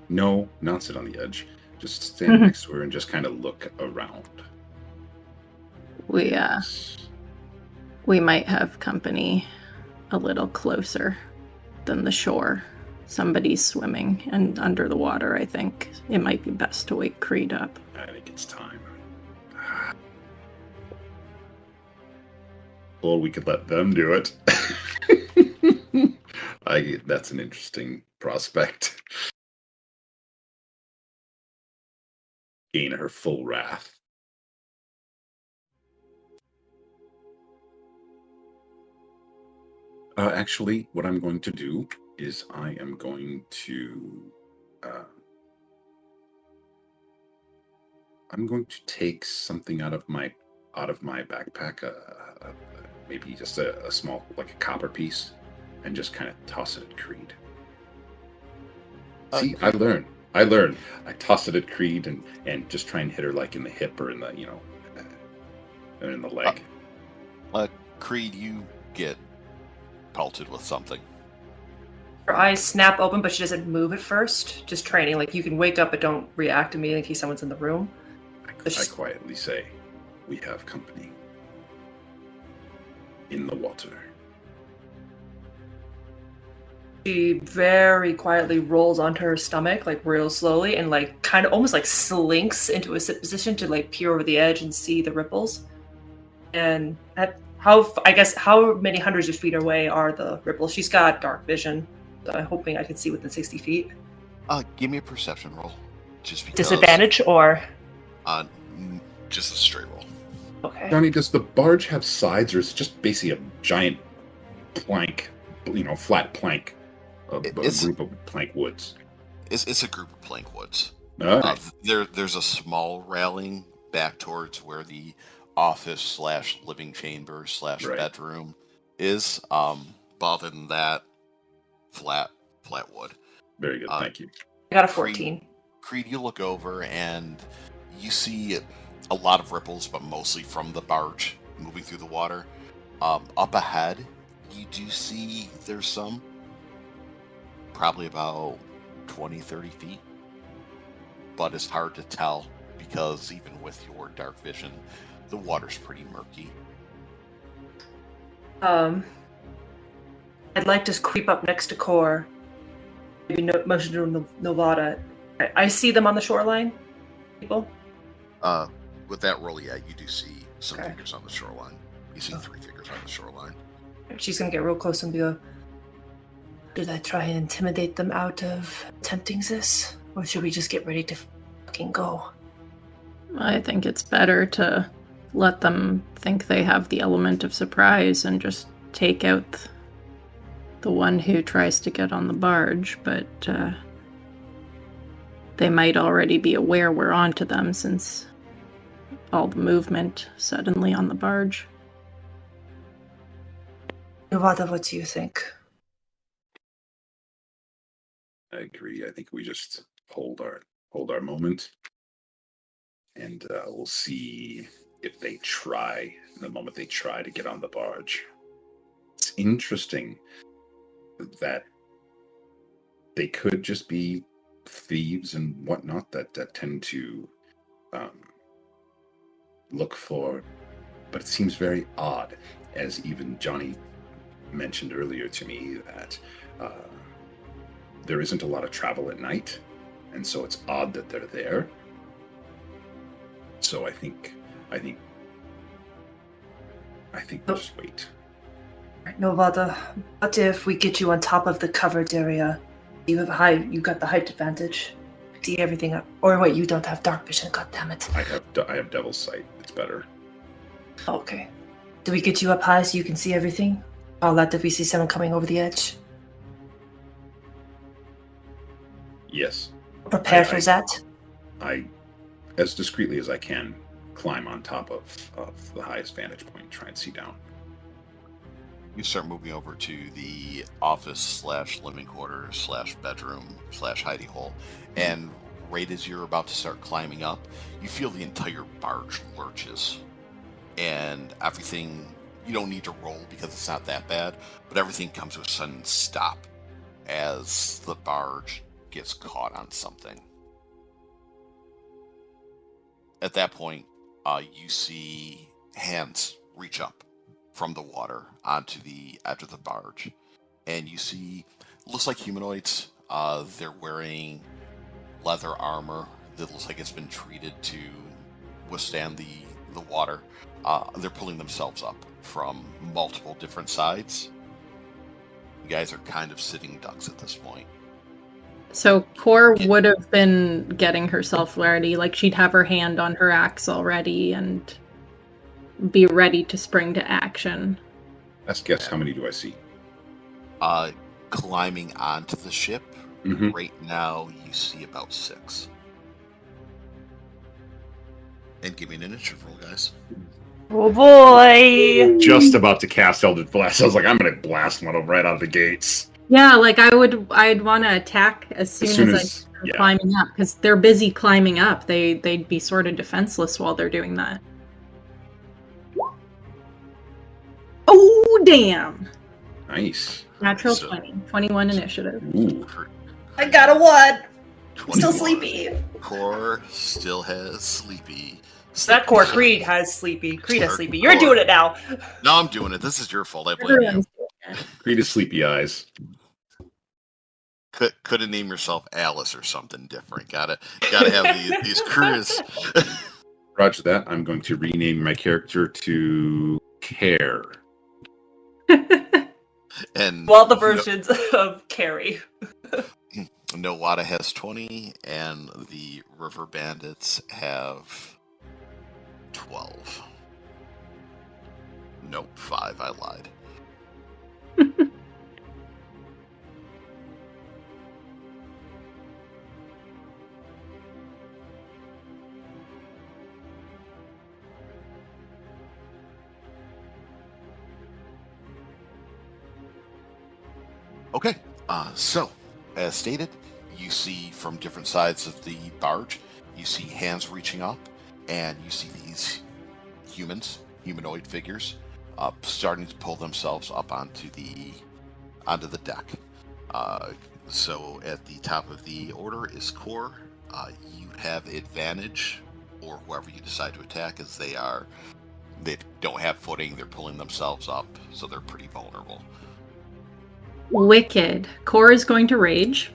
No, not sit on the edge. Just stand next to her and just kind of look around. We might have company a little closer than the shore. Somebody's swimming and under the water, I think. It might be best to wake Creed up. I think it's time. Well, we could let them do it. That's an interesting prospect. gain her full wrath. Actually, what I'm going to do is I am going to take something out of my backpack, maybe just a small, like a copper piece, and just kind of toss it at Creed. See, I learn. I toss it at Creed and just try and hit her like in the hip or in the and in the leg. Creed, you get pelted with something. Her eyes snap open, but she doesn't move at first. Just training, like you can wake up but don't react immediately in case someone's in the room. I quietly say, "We have company in the water." She very quietly rolls onto her stomach, like real slowly, and like kind of almost like slinks into a sit position to like peer over the edge and see the ripples. And how many hundreds of feet away are the ripples? She's got dark vision, so I'm hoping I can see within 60 feet. Give me a perception roll. Just because. Disadvantage or? Just a straight roll. Okay. Johnny, does the barge have sides, or is it just basically a giant plank, flat plank, a group of plank woods? It's a group of plank woods. All right. There's a small railing back towards where the office / living chamber / bedroom is. But other than that, flat wood. Very good, thank you. I got a 14. Creed, you look over and you see a lot of ripples, but mostly from the barge moving through the water. Up ahead, you do see there's some, probably about 20, 30 feet. But it's hard to tell because even with your dark vision, the water's pretty murky. I'd like to creep up next to Core. Maybe motion to Novata. I see them on the shoreline, people. With that roll, yeah, you do see some figures on the shoreline. You see 3 figures on the shoreline. She's gonna get real close and go, "Did I try and intimidate them out of attempting this? Or should we just get ready to fucking go?" I think it's better to let them think they have the element of surprise and just take out the one who tries to get on the barge, but they might already be aware we're onto them since all the movement suddenly on the barge. Novata, what do you think? I agree. I think we just hold our moment, and we'll see if they try. The moment they try to get on the barge, it's interesting that they could just be thieves and whatnot that tend to look for, but it seems very odd, as even Johnny mentioned earlier to me, that there isn't a lot of travel at night, and so it's odd that they're there. So I think we'll just wait. Novata, what if we get you on top of the covered area? You've got the height advantage. See everything up. Or wait, you don't have dark vision. God damn it! I have devil's sight. It's better. Okay. Do we get you up high so you can see everything? All that if we see someone coming over the edge. Yes. Prepare for that. I, as discreetly as I can, climb on top of the highest vantage point, try and see down. You start moving over to the office / living quarters / bedroom / hidey hole, and right as you're about to start climbing up, you feel the entire barge lurches, and everything. You don't need to roll because it's not that bad, but everything comes to a sudden stop as the barge gets caught on something. At that point, you see hands reach up from the water onto the edge of the barge, and you see, looks like humanoids. They're wearing leather armor that looks like it's been treated to withstand the water. They're pulling themselves up from multiple different sides. You guys are kind of sitting ducks at this point. So Core would have been getting herself ready, like she'd have her hand on her axe already and be ready to spring to action. Best guess, how many do I see? Climbing onto the ship, Mhm. right now you see about 6. And give me an initiative roll, guys. Oh boy! Just about to cast Eldritch Blast. I was like, I'm going to blast one of them right out of the gates. Yeah, like I'd want to attack as soon as I'm climbing up, because they're busy climbing up. They'd be sort of defenseless while they're doing that. Oh, damn! Nice. Natural So- 20. 21 initiative. Ooh. I got a 1! I'm 21. still sleepy. Core still has sleepy. That core Creed has sleepy. Creed has Or sleepy. You're Core. doing it now. No, I'm doing it. This is your fault. I blame you. Everyone's doing it. Creed is sleepy eyes. Could have named yourself Alice or something different. Gotta have these crews. Roger that. I'm going to rename my character to Care. And Well, the versions of Carrie. Nowada has 20, and the River Bandits have 12. Nope, 5. I lied. Okay, so, as stated, you see from different sides of the barge, you see hands reaching up, and you see these humanoid figures, starting to pull themselves up onto the deck. So at the top of the order is Core. You have advantage, or whoever you decide to attack, as they don't have footing, they're pulling themselves up, so they're pretty vulnerable. Wicked. Core is going to rage.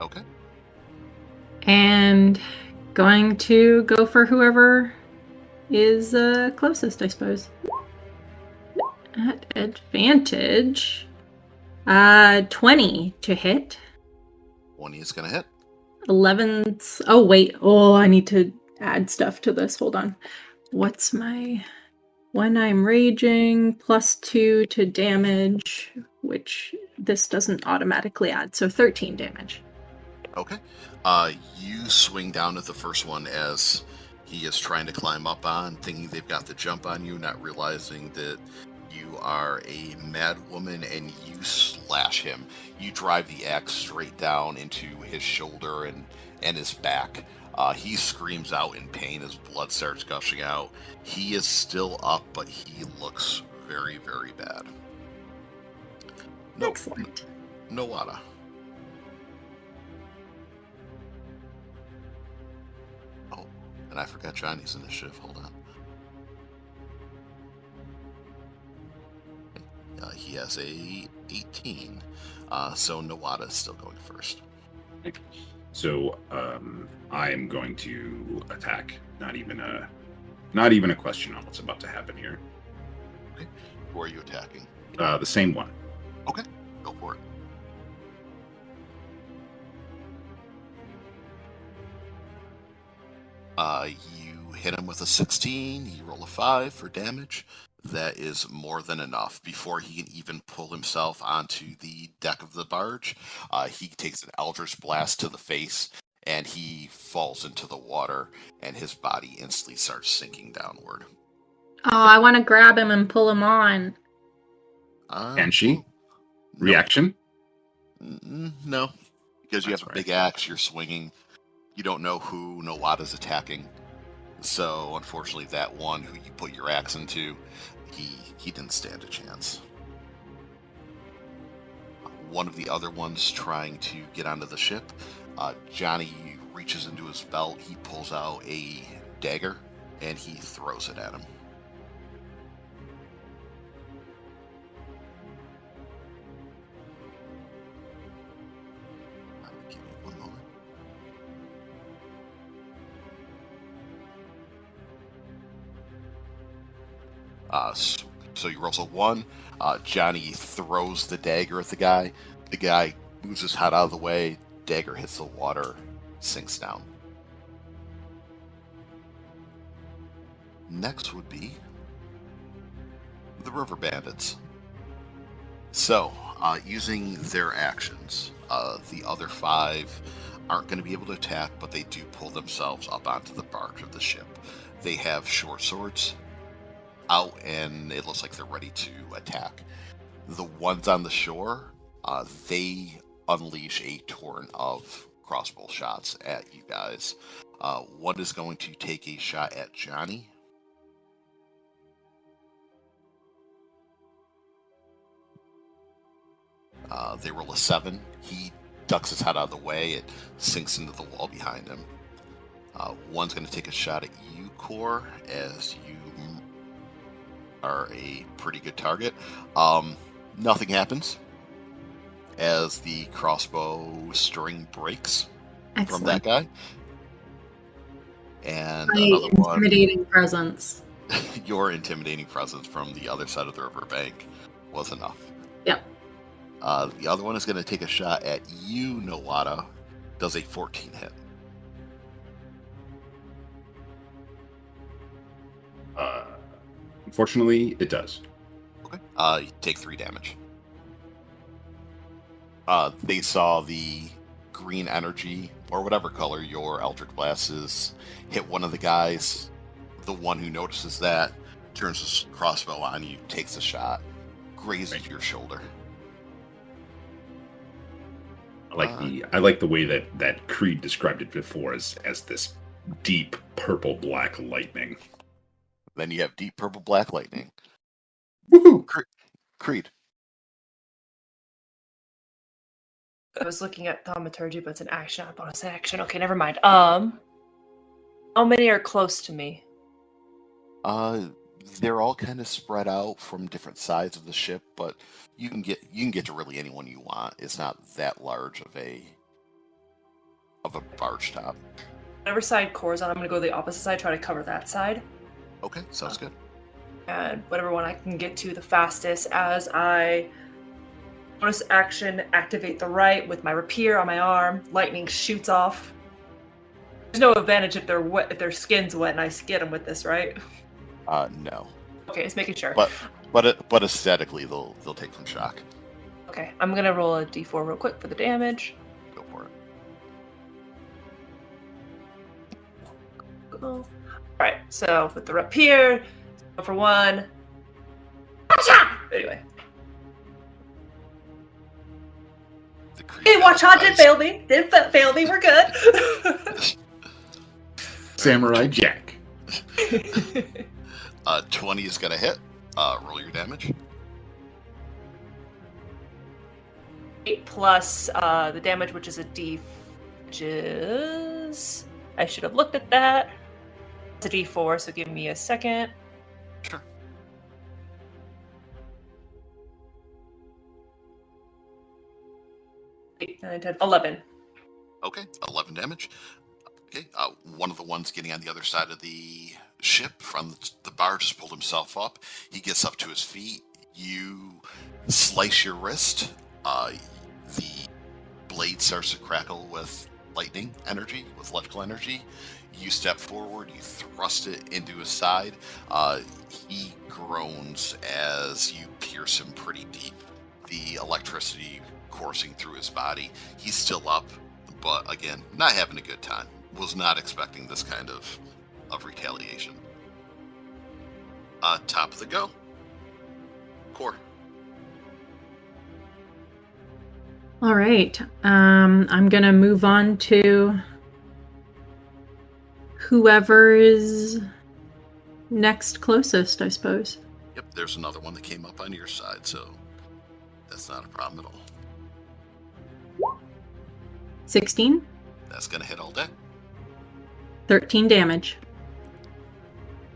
Okay. And going to go for whoever is closest, I suppose. At advantage. 20 to hit. 20 is going to hit. 11. Oh, wait. Oh, I need to add stuff to this. Hold on. What's my... When I'm raging, +2 to damage, which this doesn't automatically add, so 13 damage. Okay. You swing down at the first one as he is trying to climb up on, thinking they've got the jump on you, not realizing that you are a mad woman, and you slash him. You drive the axe straight down into his shoulder and his back. He screams out in pain as blood starts gushing out. He is still up, but he looks very, very bad. No, Excellent. Nowada. Oh, and I forgot Johnny's initiative. Hold on. He has a 18. So Nowada is still going first. So I am going to attack. Not even a question on what's about to happen here. Okay. Who are you attacking? The same one. Okay. Go for it. You hit him with a 16. You roll a 5 for damage. That is more than enough. Before he can even pull himself onto the deck of the barge, he takes an Eldritch Blast to the face, and he falls into the water, and his body instantly starts sinking downward. Oh, I want to grab him and pull him on. Can she? Reaction? No. Because you That's have a right. big axe, you're swinging. You don't know who Nowada's attacking. So, unfortunately, that one who you put your axe into, he didn't stand a chance. One of the other ones trying to get onto the ship, Johnny reaches into his belt, he pulls out a dagger, and he throws it at him. Give me one moment. So you roll a 1. Johnny throws the dagger at the guy. The guy moves his head out of the way, dagger hits the water, sinks down. Next would be the river bandits. So, using their actions, the other 5 aren't going to be able to attack, but they do pull themselves up onto the barge of the ship. They have short swords out, and it looks like they're ready to attack. The ones on the shore, they unleash a torrent of crossbow shots at you guys. One is going to take a shot at Johnny. They roll a 7. He ducks his head out of the way. It sinks into the wall behind him. One's going to take a shot at you, Core, as you are a pretty good target. Nothing happens as the crossbow string breaks from that guy. And another one. Intimidating presence. Your intimidating presence from the other side of the river bank was enough. Yep. The other one is going to take a shot at you, Nowata. Does a 14 hit? Unfortunately, it does. Okay. You take 3 damage. They saw the green energy, or whatever color your Eldritch Blast is, hit one of the guys. The one who notices that turns his crossbow on you, takes a shot, grazes your shoulder. I like the way that Creed described it before as this deep purple black lightning. Then you have deep purple black lightning. Woohoo! Creed. I was looking at thaumaturgy, but it's an action, not a bonus action. Okay, never mind. How many are close to me? They're all kind of spread out from different sides of the ship, but you can get to really anyone you want. It's not that large of a barge top. Whatever side Core's on, I'm gonna go to the opposite side, try to cover that side. Okay, sounds good. And whatever one I can get to the fastest, as I bonus action activate the right with my rapier on my arm. Lightning shoots off. There's no advantage if they're wet, if their skin's wet, and I get them with this, right? No. Okay, just making sure. But aesthetically, they'll take some shock. Okay, I'm gonna roll a d4 real quick for the damage. Go for it. All right, so with the rapier, go for 1. Gotcha! Anyway. Hey, watch out! Didn't fail me. Didn't fail me. We're good. Samurai Jack. 20 is gonna hit. Roll your damage. 8 plus the damage, which is a d, which is, I should have looked at that. It's a d4, so give me a second. Sure. Eight, 9, 10, 11. Okay, 11 damage. Okay, one of the ones getting on the other side of the ship from the barge has pulled himself up. He gets up to his feet. You slice your wrist. The blade starts to crackle with lightning energy, with electrical energy. You step forward. You thrust it into his side. He groans as you pierce him pretty deep. The electricity coursing through his body. He's still up, but again, not having a good time. Was not expecting this kind of retaliation. Top of the go. Core. All right. I'm gonna move on to whoever is next closest, I suppose. Yep, there's another one that came up on your side, so that's not a problem at all. 16. That's gonna hit all day. 13 damage.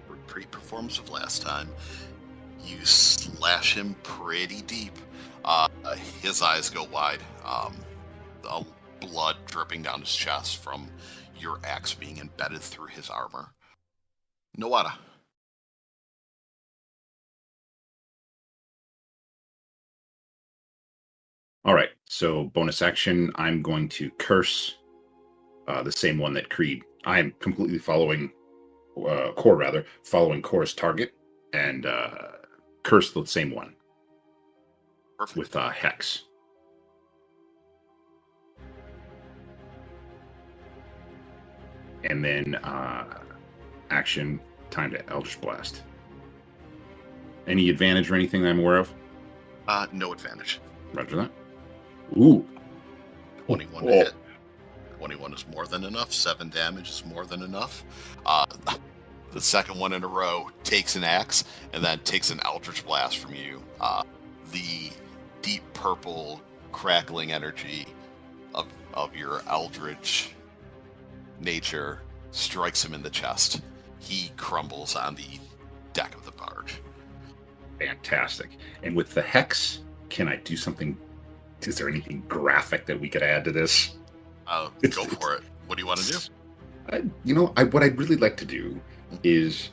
Repeat performance of last time. You slash him pretty deep. His eyes go wide. Blood dripping down his chest from your axe being embedded through his armor. Nowata. All right, So bonus action, I'm going to curse the same one that Creed. I'm completely following Core, following Core's target, and curse the same one. Perfect. With Hex. And then action, time to Eldritch Blast. Any advantage or anything that I'm aware of? No advantage. Roger that. Ooh. 21 to hit. 21 is more than enough. 7 damage is more than enough. The second one in a row takes an axe and then takes an Eldritch Blast from you. The deep purple crackling energy of your Eldritch nature strikes him in the chest. He crumbles on the deck of the barge. Fantastic. And with the Hex, can I do something? Is there anything graphic that we could add to this? Go for it. What do you want to do? What I'd really like to do is,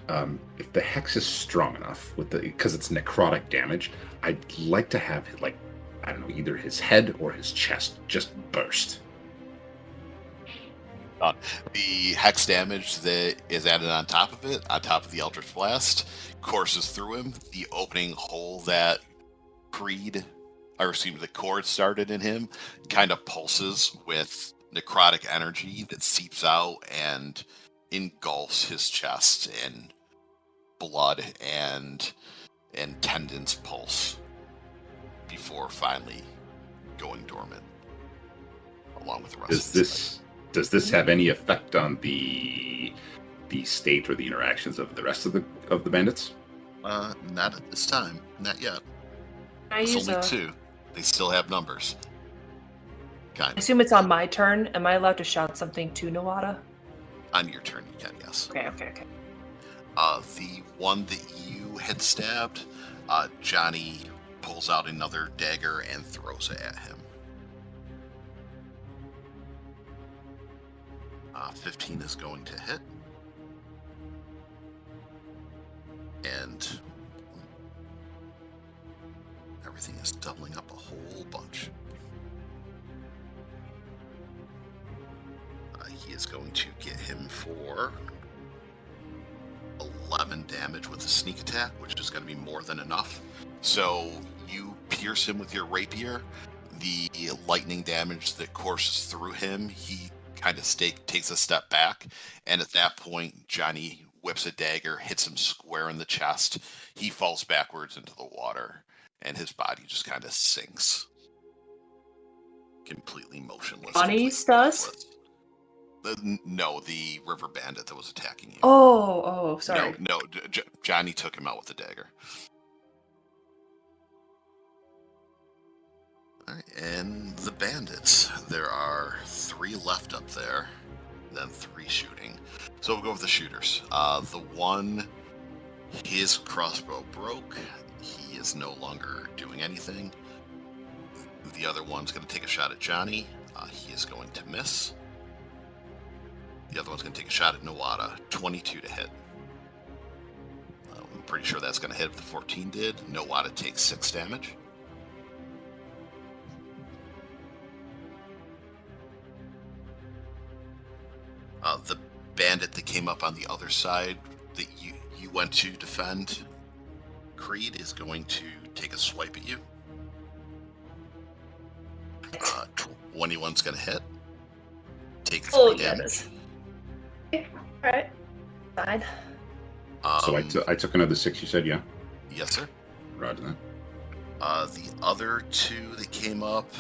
if the Hex is strong enough, because it's necrotic damage, I'd like to have, either his head or his chest just burst. The Hex damage that is added on top of it, on top of the Eldritch Blast, courses through him. The opening hole that the cord started in him kind of pulses with necrotic energy that seeps out and engulfs his chest, and blood and tendons pulse before finally going dormant along with the rest of his life. Does this have any effect on the state or the interactions of the rest of the bandits? Not at this time. Not yet. It's only 2. They still have numbers. I assume it's on my turn. Am I allowed to shout something to Nawada? On your turn, you can, yes. Okay. The one that you had stabbed, Johnny pulls out another dagger and throws it at him. 15 is going to hit. And everything is doubling up a whole bunch. He is going to get him for 11 damage with a sneak attack, which is going to be more than enough. So you pierce him with your rapier. The lightning damage that courses through him, he kind of takes a step back, and at that point, Johnny whips a dagger, hits him square in the chest. He falls backwards into the water, and his body just kind of sinks, completely motionless. Johnny does? No, the river bandit that was attacking you. Oh, sorry. No, Johnny took him out with the dagger. All right, and the bandits. There are 3 left up there, then 3 shooting. So we'll go with the shooters. The one, his crossbow broke. He is no longer doing anything. The other one's going to take a shot at Johnny. He is going to miss. The other one's going to take a shot at Nawada. 22 to hit. I'm pretty sure that's going to hit if the 14 did. Nawada takes 6 damage. The bandit that came up on the other side that you went to defend, Creed, is going to take a swipe at you. 21's going to hit. Take 3 damage. Okay. All right. Fine. So I took another 6, you said, yeah? Yes, sir. Roger that. The other 2 that came up,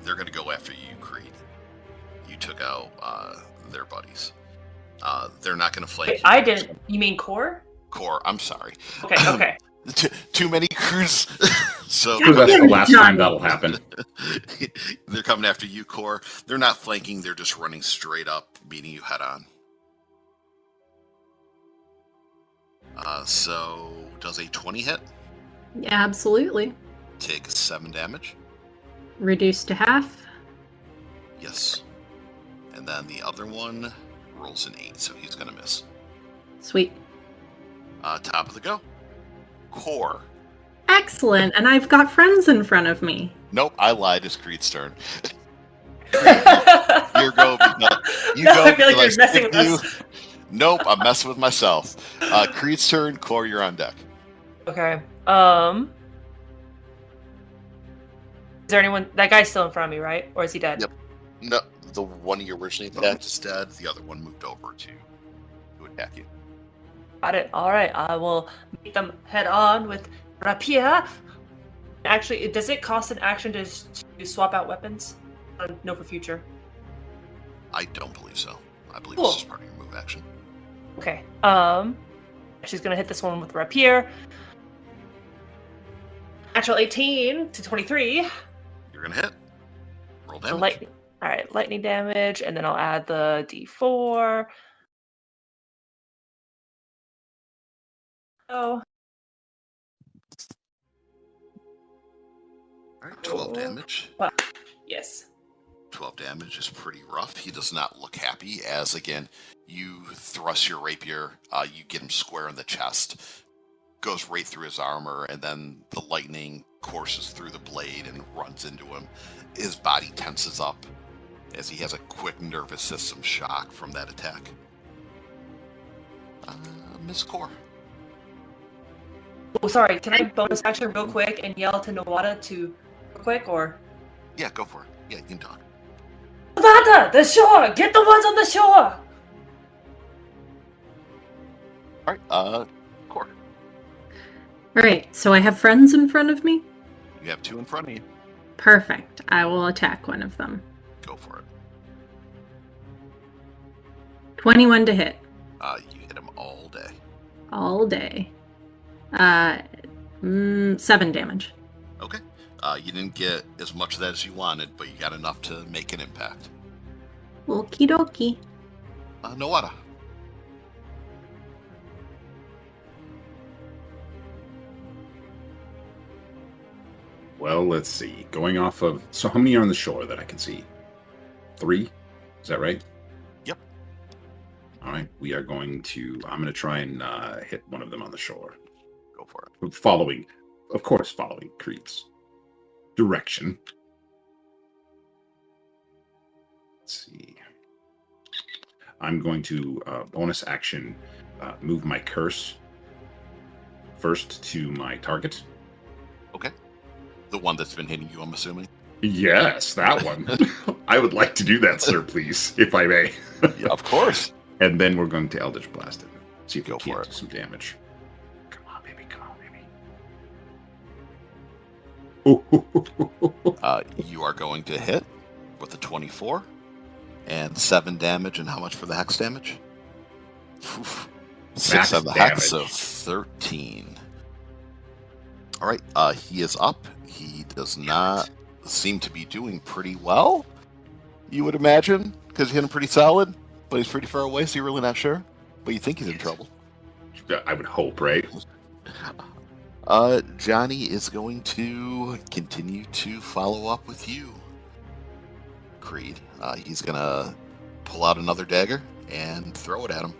they're going to go after you, Creed. You took out their buddies. They're not going to flank. Wait, I didn't. You mean Core? Core, I'm sorry. Okay. Too many crews. So that's the last time that'll happen. They're coming after you, Core. They're not flanking. They're just running straight up, meeting you head on. So does a 20 hit? Yeah, absolutely. Take 7 damage. Reduced to half. Yes. And then the other one rolls an 8, so he's going to miss. Sweet. Top of the go. Core. Excellent, and I've got friends in front of me. Nope, I lied. It's Creed's turn. You go. I feel like you're messing with us. Nope, I'm messing with myself. Creed's turn. Core, you're on deck. Okay. Is there anyone? That guy's still in front of me, right? Or is he dead? Yep. No, the one you originally attacked is dead. The other one moved over to attack you. Got it. All right. I will meet them head on with rapier. Actually, does it cost an action to swap out weapons? No, for future. I don't believe so. I believe Cool. this is part of your move action. Okay. She's gonna hit this one with rapier. Natural 18 to 23. You're gonna hit. Roll damage. Lightning. All right, lightning damage, and then I'll add the D4. Oh. All right, 12 damage. Wow. Yes. 12 damage is pretty rough. He does not look happy as, again, you thrust your rapier, you get him square in the chest, goes right through his armor, and then the lightning courses through the blade and runs into him. His body tenses up as he has a quick nervous system shock from that attack. Miss Core. Oh, sorry. Can I bonus action real quick and yell to Nawada to real quick, or? Yeah, go for it. Yeah, you can talk. Nawada, the shore! Get the ones on the shore! All right, Core. All right, so I have friends in front of me? You have two in front of you. Perfect. I will attack one of them. Go for it. 21 to hit. You hit him all day. All day. 7 damage. Okay. You didn't get as much of that as you wanted, but you got enough to make an impact. Okie dokie. Nawada. Well, let's see. Going off of... So how many are on the shore that I can see? 3? Is that right? Yep. All right. We are going to... I'm going to try and hit one of them on the shore. Go for it. Following Creed's direction. Let's see. I'm going to bonus action move my curse first to my target. Okay. The one that's been hitting you, I'm assuming? Yes, that one. I would like to do that, sir, please, if I may. Yeah, of course. And then we're going to Eldritch Blast it. See if we Go can for do it. some damage. Come on, baby. You are going to hit with a 24 and 7 damage. And how much for the hex damage? Oof. 6 on the hex, so 13. All right, he is up. He does not seem to be doing pretty well, you would imagine, because he hit him pretty solid, but he's pretty far away, so you're really not sure. But you think he's in trouble. I would hope, right? Johnny is going to continue to follow up with you, Creed. He's going to pull out another dagger and throw it at him.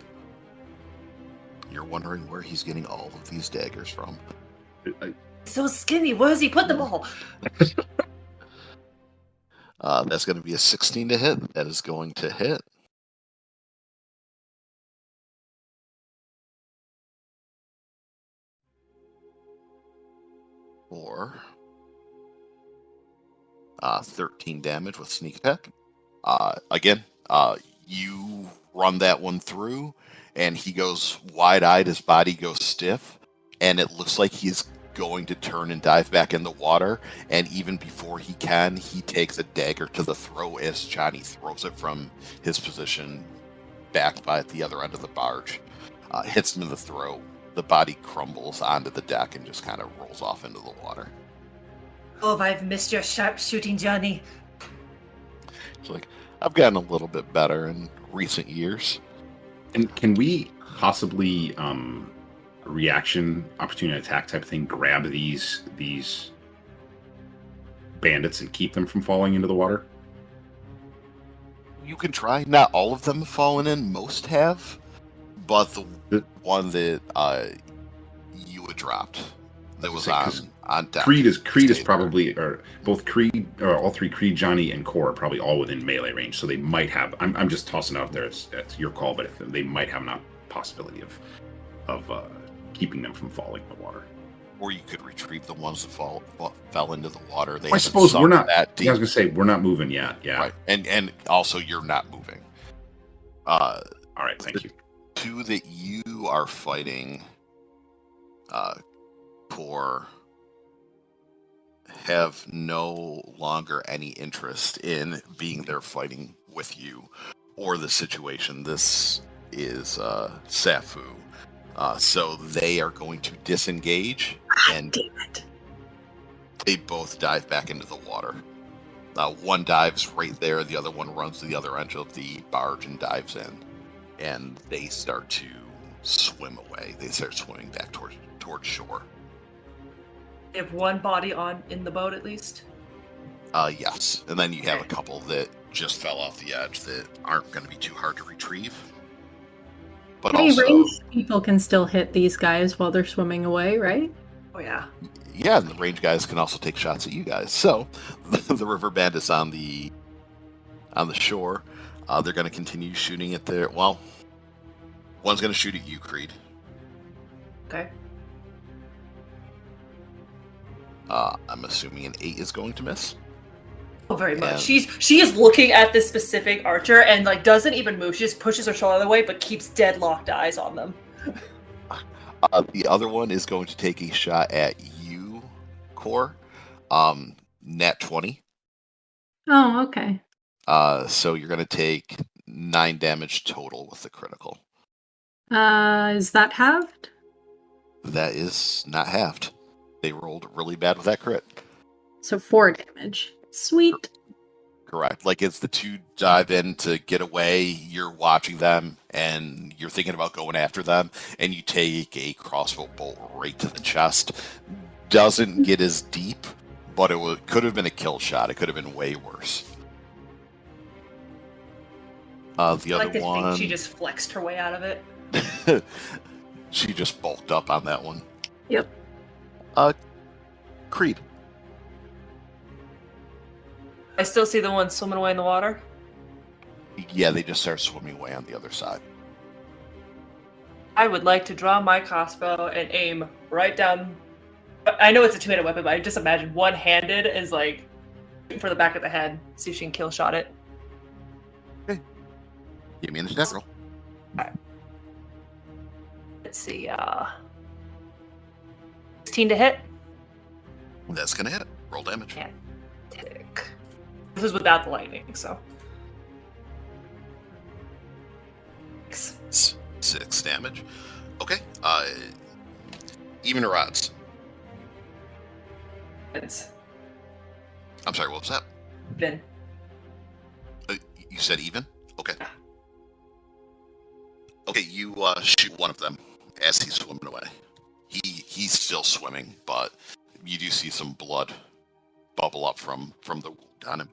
You're wondering where he's getting all of these daggers from. So skinny. Where does he put them all? That's going to be a 16 to hit. That is going to hit. Or 13 damage with sneak attack. Again, you run that one through, and he goes wide-eyed. His body goes stiff, and it looks like he's going to turn and dive back in the water. And even before he can, he takes a dagger to the throat as Johnny throws it from his position back by at the other end of the barge. Hits him in the throat. The body crumbles onto the deck and just kind of rolls off into the water. Oh, I've missed your sharp shooting, Johnny. It's like, I've gotten a little bit better in recent years. And can we possibly, reaction, opportunity attack type thing, grab these bandits and keep them from falling into the water? You can try. Not all of them have fallen in. Most have. But the one that you had dropped that was on On deck. Creed is Stay probably, or both Creed, or all three, Creed, Johnny, and Core are probably all within melee range. So they might have. I'm just tossing out there. It's your call, but if they might have not possibility of keeping them from falling in the water. Or you could retrieve the ones that fell into the water. They I suppose we're not. That deep. Yeah, I was gonna say we're not moving yet. Yeah. Right. And also you're not moving. All right. Thank you. Two that you are fighting, Core, have no longer any interest in being there fighting with you or the situation. This is Safu. So they are going to disengage, and Damn it. they both dive back into the water. One dives right there, the other one runs to the other end of the barge and dives in, and they start to swim away. They start swimming back towards shore. You have one body in the boat at least? Yes. And then you have a couple that just fell off the edge that aren't going to be too hard to retrieve. But Hey, also, ranged people can still hit these guys while they're swimming away, right? Oh, yeah. yeah, and the range guys can also take shots at you guys. So the river bandits on the shore, they're going to continue shooting at their. Well, one's going to shoot at you, Creed. Okay. I'm assuming an 8 is going to miss. Oh, very much. And- She is looking at this specific archer and like doesn't even move. She just pushes her shoulder away, but keeps deadlocked eyes on them. The other one is going to take a shot at you, Core. Nat 20. Oh, okay. So you're going to take 9 damage total with the critical. Is that halved? That is not halved. They rolled really bad with that crit. So 4 damage. Sweet. Correct. Like, it's the two dive in to get away, you're watching them, and you're thinking about going after them, and you take a crossbow bolt right to the chest. Doesn't get as deep, but could have been a kill shot. It could have been way worse. The I other like to one... think she just flexed her way out of it. She just bulked up on that one. Yep. Creed. I still see the one swimming away in the water. Yeah, they just start swimming away on the other side. I would like to draw my crossbow and aim right down. I know it's a two-handed weapon, but I just imagine one-handed is like shooting for the back of the head. See if she can kill shot it. Okay. Give me an attack roll. Let's see. 16 to hit. That's gonna hit it. Roll damage. Yeah. Tick. This is without the lightning, so. 6 damage. Okay. Even or odds? It's I'm sorry, what was that? been. You said even? Okay. Okay, you shoot one of them as he's swimming away. He's still swimming, but you do see some blood bubble up from the wound on him.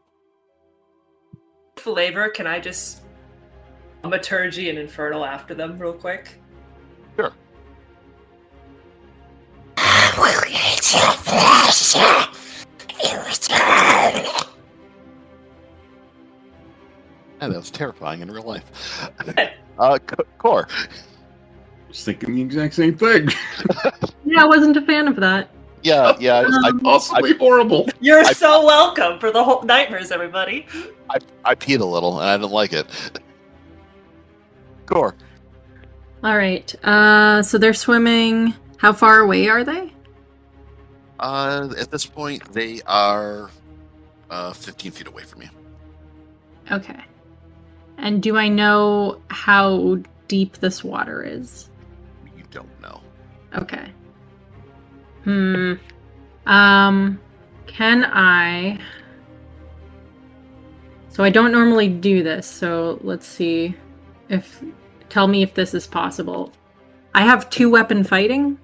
Flavor, can I just Thaumaturgy and Infernal after them real quick? Sure. Yeah, that was terrifying in real life. Core. I was thinking the exact same thing. Yeah, I wasn't a fan of that. Yeah. Possibly horrible. You're so welcome for the whole nightmares, everybody. I peed a little and I didn't like it. Core. All right. So they're swimming. How far away are they? At this point, they are 15 feet away from you. Okay. And do I know how deep this water is? You don't know. Okay. Can I... So I don't normally do this, so let's see if... Tell me if this is possible. I have 2-weapon fighting.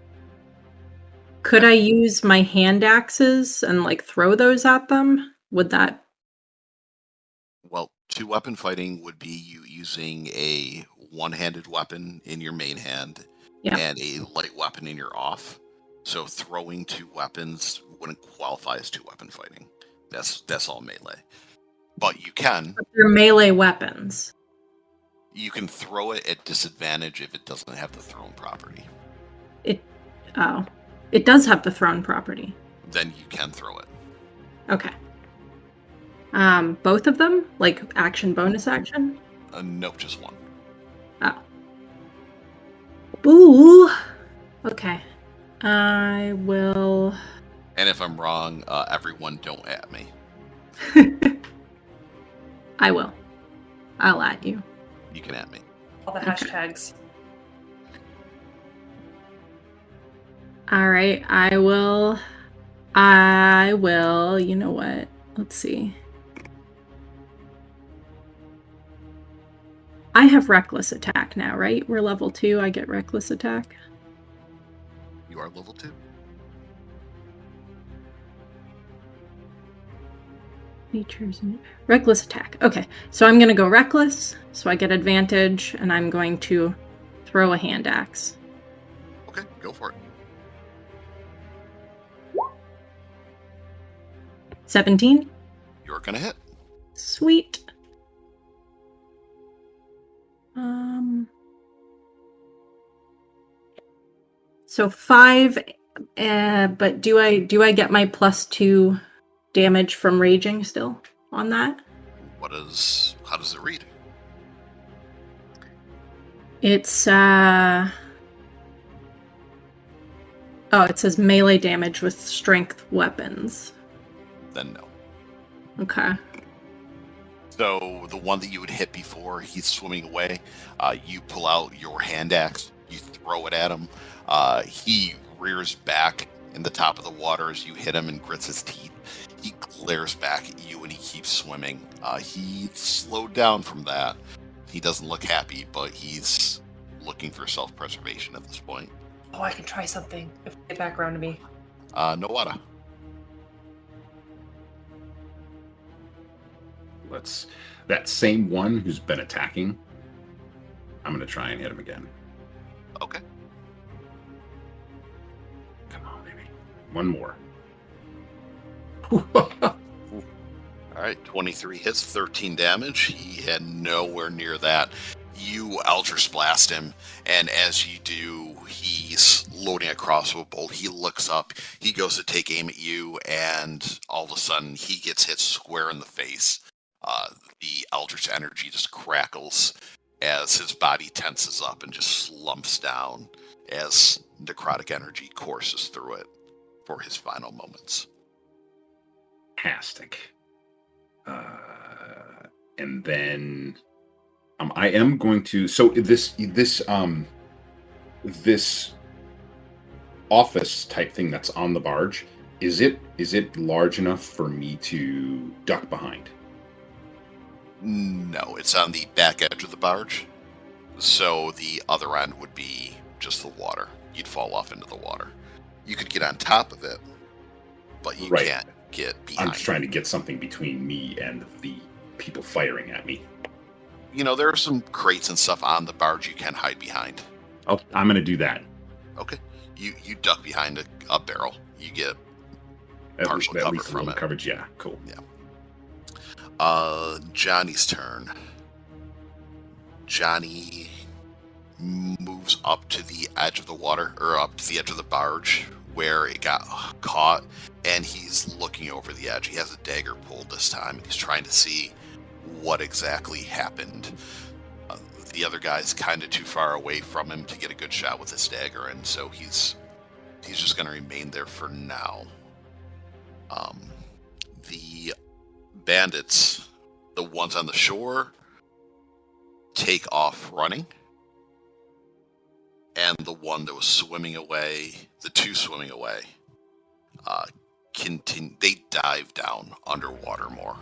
Could I use my hand axes and, like, throw those at them? Would that... Well, 2-weapon fighting would be you using a one-handed weapon in your main hand Yeah. and a light weapon in your off. So throwing 2 weapons wouldn't qualify as 2-weapon fighting. That's all melee. But you can. But they're melee weapons. You can throw it at disadvantage if it doesn't have the thrown property. It does have the thrown property. Then you can throw it. Okay. Both of them? Like action, bonus action? No, just one. Oh. Ooh. Okay. I will. And if I'm wrong, everyone don't at me. I will. I'll at you. You can at me. All the hashtags. All right. I will. You know what? Let's see. I have reckless attack now, right? We're level 2. I get reckless attack. You are level 2. Features and reckless attack. Okay, so I'm gonna go reckless, so I get advantage, and I'm going to throw a hand axe. Okay, go for it. 17. You're gonna hit. Sweet. So 5, but do I get my +2 damage from raging still on that? How does it read? It's it says melee damage with strength weapons. Then no. Okay. So the one that you would hit before, he's swimming away. You pull out your hand axe. You throw it at him. He rears back in the top of the water as you hit him and grits his teeth. He glares back at you and he keeps swimming. He slowed down from that. He doesn't look happy, but he's looking for self-preservation at this point. Oh, I can try something if they get back around to me. No water. That same one who's been attacking, I'm gonna try and hit him again. Okay. Come on, baby. One more. All right, 23 hits, 13 damage. He had nowhere near that. You Eldritch blast him, and as you do, he's loading a crossbow bolt. He looks up, he goes to take aim at you, and all of a sudden, he gets hit square in the face. The Eldritch energy just crackles as his body tenses up and just slumps down as necrotic energy courses through it for his final moments. Fantastic. And then I am going to. So this office type thing that's on the barge, is it large enough for me to duck behind? No, it's on the back edge of the barge, so the other end would be just the water. You'd fall off into the water. You could get on top of it, but you can't get behind. I'm just trying to get something between me and the people firing at me. You know, there are some crates and stuff on the barge you can hide behind. Oh, I'm going to do that. Okay. You duck behind a barrel. You get partial at cover least a from little it. Coverage, yeah, cool. Yeah. Johnny's turn. Johnny moves up to the edge of the water, or up to the edge of the barge where it got caught, and he's looking over the edge. He has a dagger pulled this time, and he's trying to see what exactly happened. The other guy's kind of too far away from him to get a good shot with his dagger, and so he's just going to remain there for now. The bandits, the ones on the shore, take off running, and the one that was swimming away, the two swimming away, they dive down underwater more,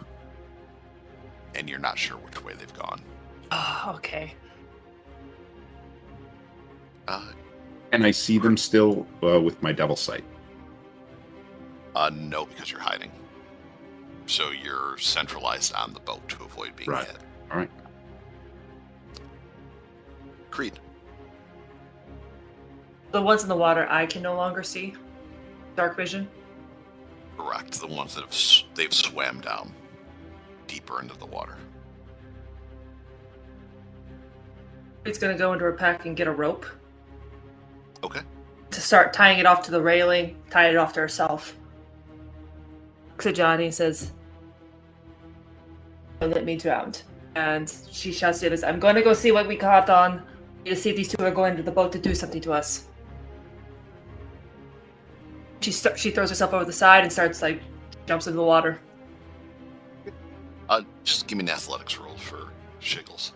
and you're not sure which way they've gone. Oh, okay. And I see them still with my devil sight. No, because you're hiding. So you're centralized on the boat to avoid being hit. All right. Creed. The ones in the water I can no longer see. dark vision? Correct. The ones that they've swam down deeper into the water. It's gonna go into her pack and get a rope. Okay. To start tying it off to the railing, tie it off to herself. Looks at Johnny and says, "Don't let me drown." And she shouts to the others, "I'm going to go see what we caught on. To see if these two are going to the boat to do something to us." She throws herself over the side and starts jumps into the water. Just give me an athletics roll for Shiggles.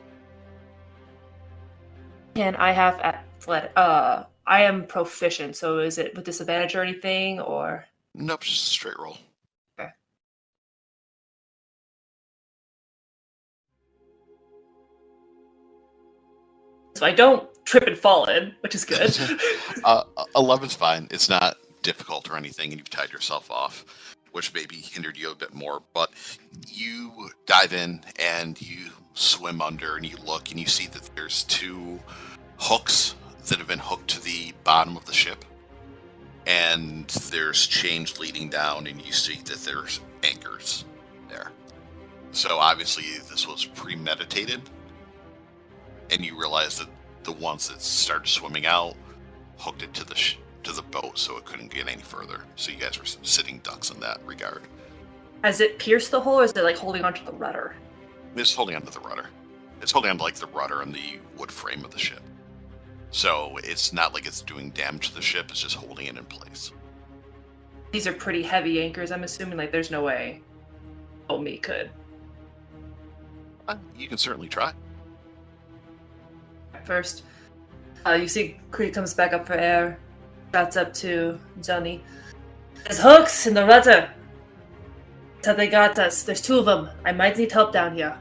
And I have I am proficient, so is it with disadvantage or anything, or? Nope, just a straight roll. Okay. So I don't trip and fall in, which is good. 11's fine. It's not difficult or anything, and you've tied yourself off, which maybe hindered you a bit more. But you dive in and you swim under, and you look, and you see that there's 2 hooks that have been hooked to the bottom of the ship, and there's chains leading down, and you see that there's anchors there. So obviously this was premeditated, and you realize that the ones that started swimming out hooked it to the boat, so it couldn't get any further. So you guys were sitting ducks in that regard. Has it pierced the hole, or is it holding onto the rudder? It's holding onto the rudder. It's holding onto the rudder and the wood frame of the ship. So it's not like it's doing damage to the ship, it's just holding it in place. These are pretty heavy anchors, I'm assuming. There's no way me could. You can certainly try. First, you see Crete comes back up for air, shouts up to Johnny. "There's hooks in the rudder. So they got us. There's 2 of them. I might need help down here."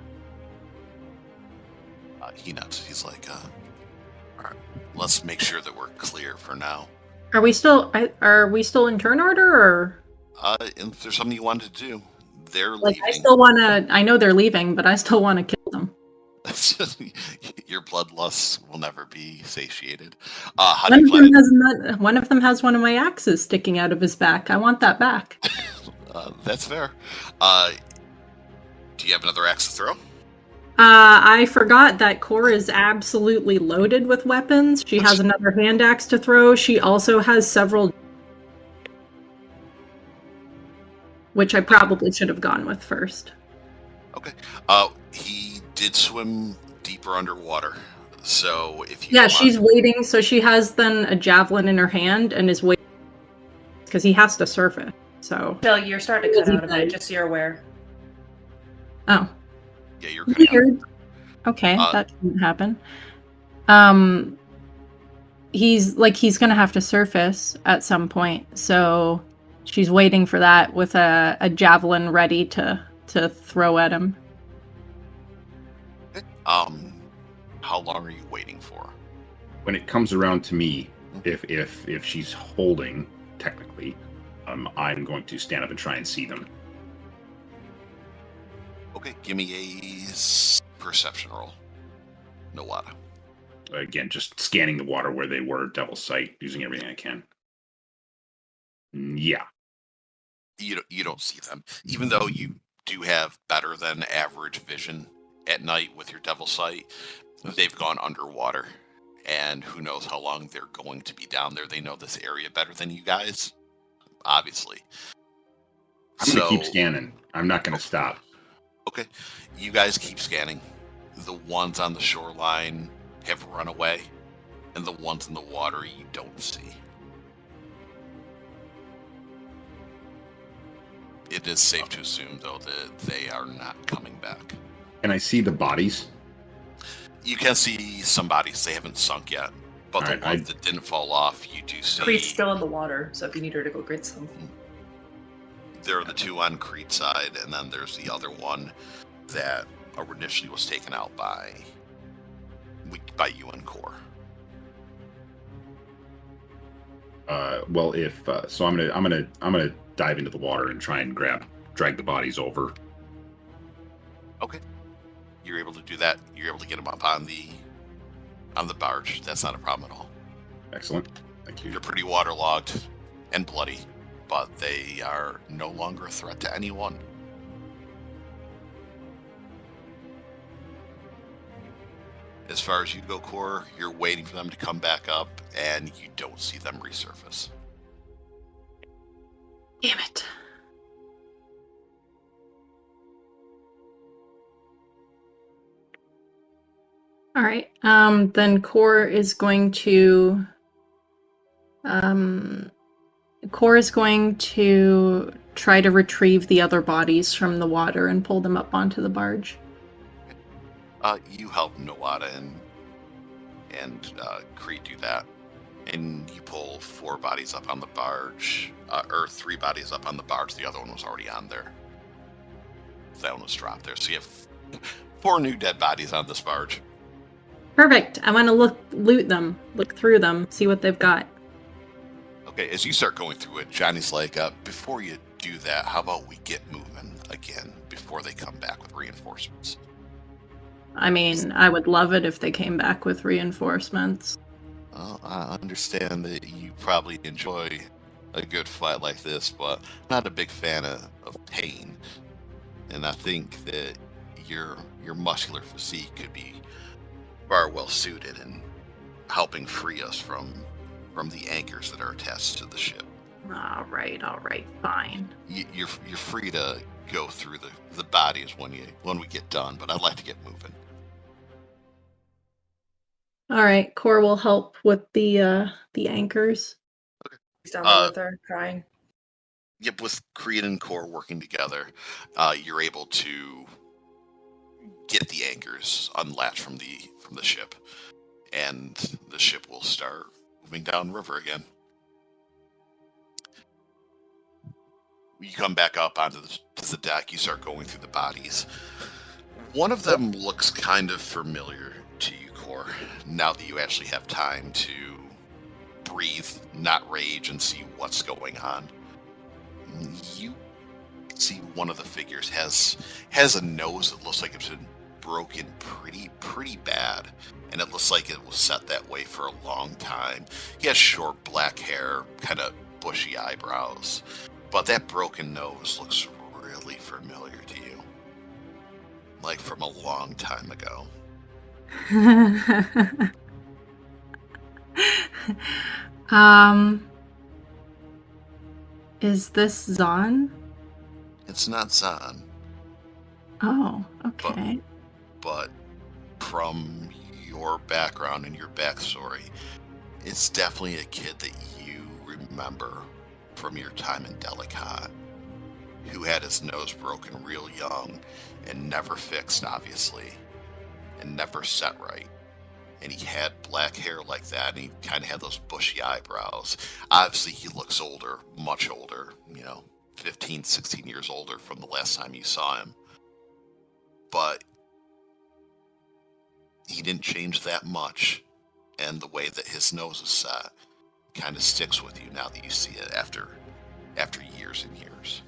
He nods. He's like, all right, let's make sure that we're clear for now. Are we still in turn order, or? And if there's something you wanted to do, they're leaving. I still want to. I know they're leaving, but I still want to kill them. Your bloodlust will never be satiated. One of them has one of my axes sticking out of his back. I want that back. That's fair. Do you have another axe to throw? I forgot that Cora is absolutely loaded with weapons. She has another hand axe to throw. She also has several, which I probably should have gone with first. Okay. He did swim deeper underwater, so if you she's waiting. So she has then a javelin in her hand and is waiting because he has to surf it. So you're starting to cut out of it, just so you're aware. Oh. Yeah, you're weird. Okay, that didn't happen. He's gonna have to surface at some point, so she's waiting for that with a javelin ready to throw at him. Okay. How long are you waiting for? When it comes around to me, if she's holding, technically, I'm going to stand up and try and see them. Okay, give me a perception roll. No water. Again, just scanning the water where they were, double sight, using everything I can. Yeah. You don't see them, even though you do have better than average vision at night with your devil sight. They've gone underwater, and who knows how long they're going to be down there. They know this area better than you guys, obviously. I'm going to keep scanning. I'm not going to stop. Okay, you guys keep scanning. The ones on the shoreline have run away, and the ones in the water you don't see. It is safe to assume, though, that they are not coming back. Can I see the bodies? You can see some bodies. They haven't sunk yet. But the ones that didn't fall off, you do see. Crete's still in the water, so if you need her to go get some. There are the 2 on Crete's side, and then there's the other one that initially was taken out by you and Core. Well, if so, I'm gonna dive into the water and try and drag the bodies over. Okay, you're able to do that. You're able to get them up on the barge. That's not a problem at all. Excellent, thank you. You're pretty waterlogged and bloody, but they are no longer a threat to anyone. As far as you go, Core, you're waiting for them to come back up, and you don't see them resurface. Damn it. All right. Then Core is going to try to retrieve the other bodies from the water and pull them up onto the barge. You help Nawada and Cree do that, and you pull 4 bodies up on the barge, or 3 bodies up on the barge. The other one was already on there. That one was dropped there. So you have 4 new dead bodies on this barge. Perfect. I want to loot them, look through them, see what they've got. Okay, as you start going through it, Johnny's like, before you do that, how about we get moving again before they come back with reinforcements? I mean, I would love it if they came back with reinforcements. Well, I understand that you probably enjoy a good fight like this, but I'm not a big fan of pain. And I think that your muscular physique could be far well suited in helping free us from the anchors that are attached to the ship. All right, fine. You're free to go through the bodies when we get done, but I'd like to get moving. All right, Core will help with the anchors. He's down there with her, crying. Yep, with Creed and Core working together, you're able to get the anchors unlatched from the ship, and the ship will start moving downriver again. You come back up onto the deck. You start going through the bodies. One of them looks kind of familiar to you, Core, now that you actually have time to breathe, not rage, and see what's going on. You see one of the figures has a nose that looks like it's been broken pretty bad, and it looks like it was set that way for a long time. He has short black hair, kind of bushy eyebrows, but that broken nose looks really familiar to you, like from a long time ago. Is this Zahn? It's not Zahn, Oh, okay. but from your background and your backstory, it's definitely a kid that you remember from your time in Delicate, who had his nose broken real young and never fixed, obviously, and never set right. And he had black hair like that, and he kind of had those bushy eyebrows. Obviously, he looks older, much older, 15, 16 years older from the last time you saw him. But he didn't change that much, and the way that his nose is set kind of sticks with you now that you see it after years and years.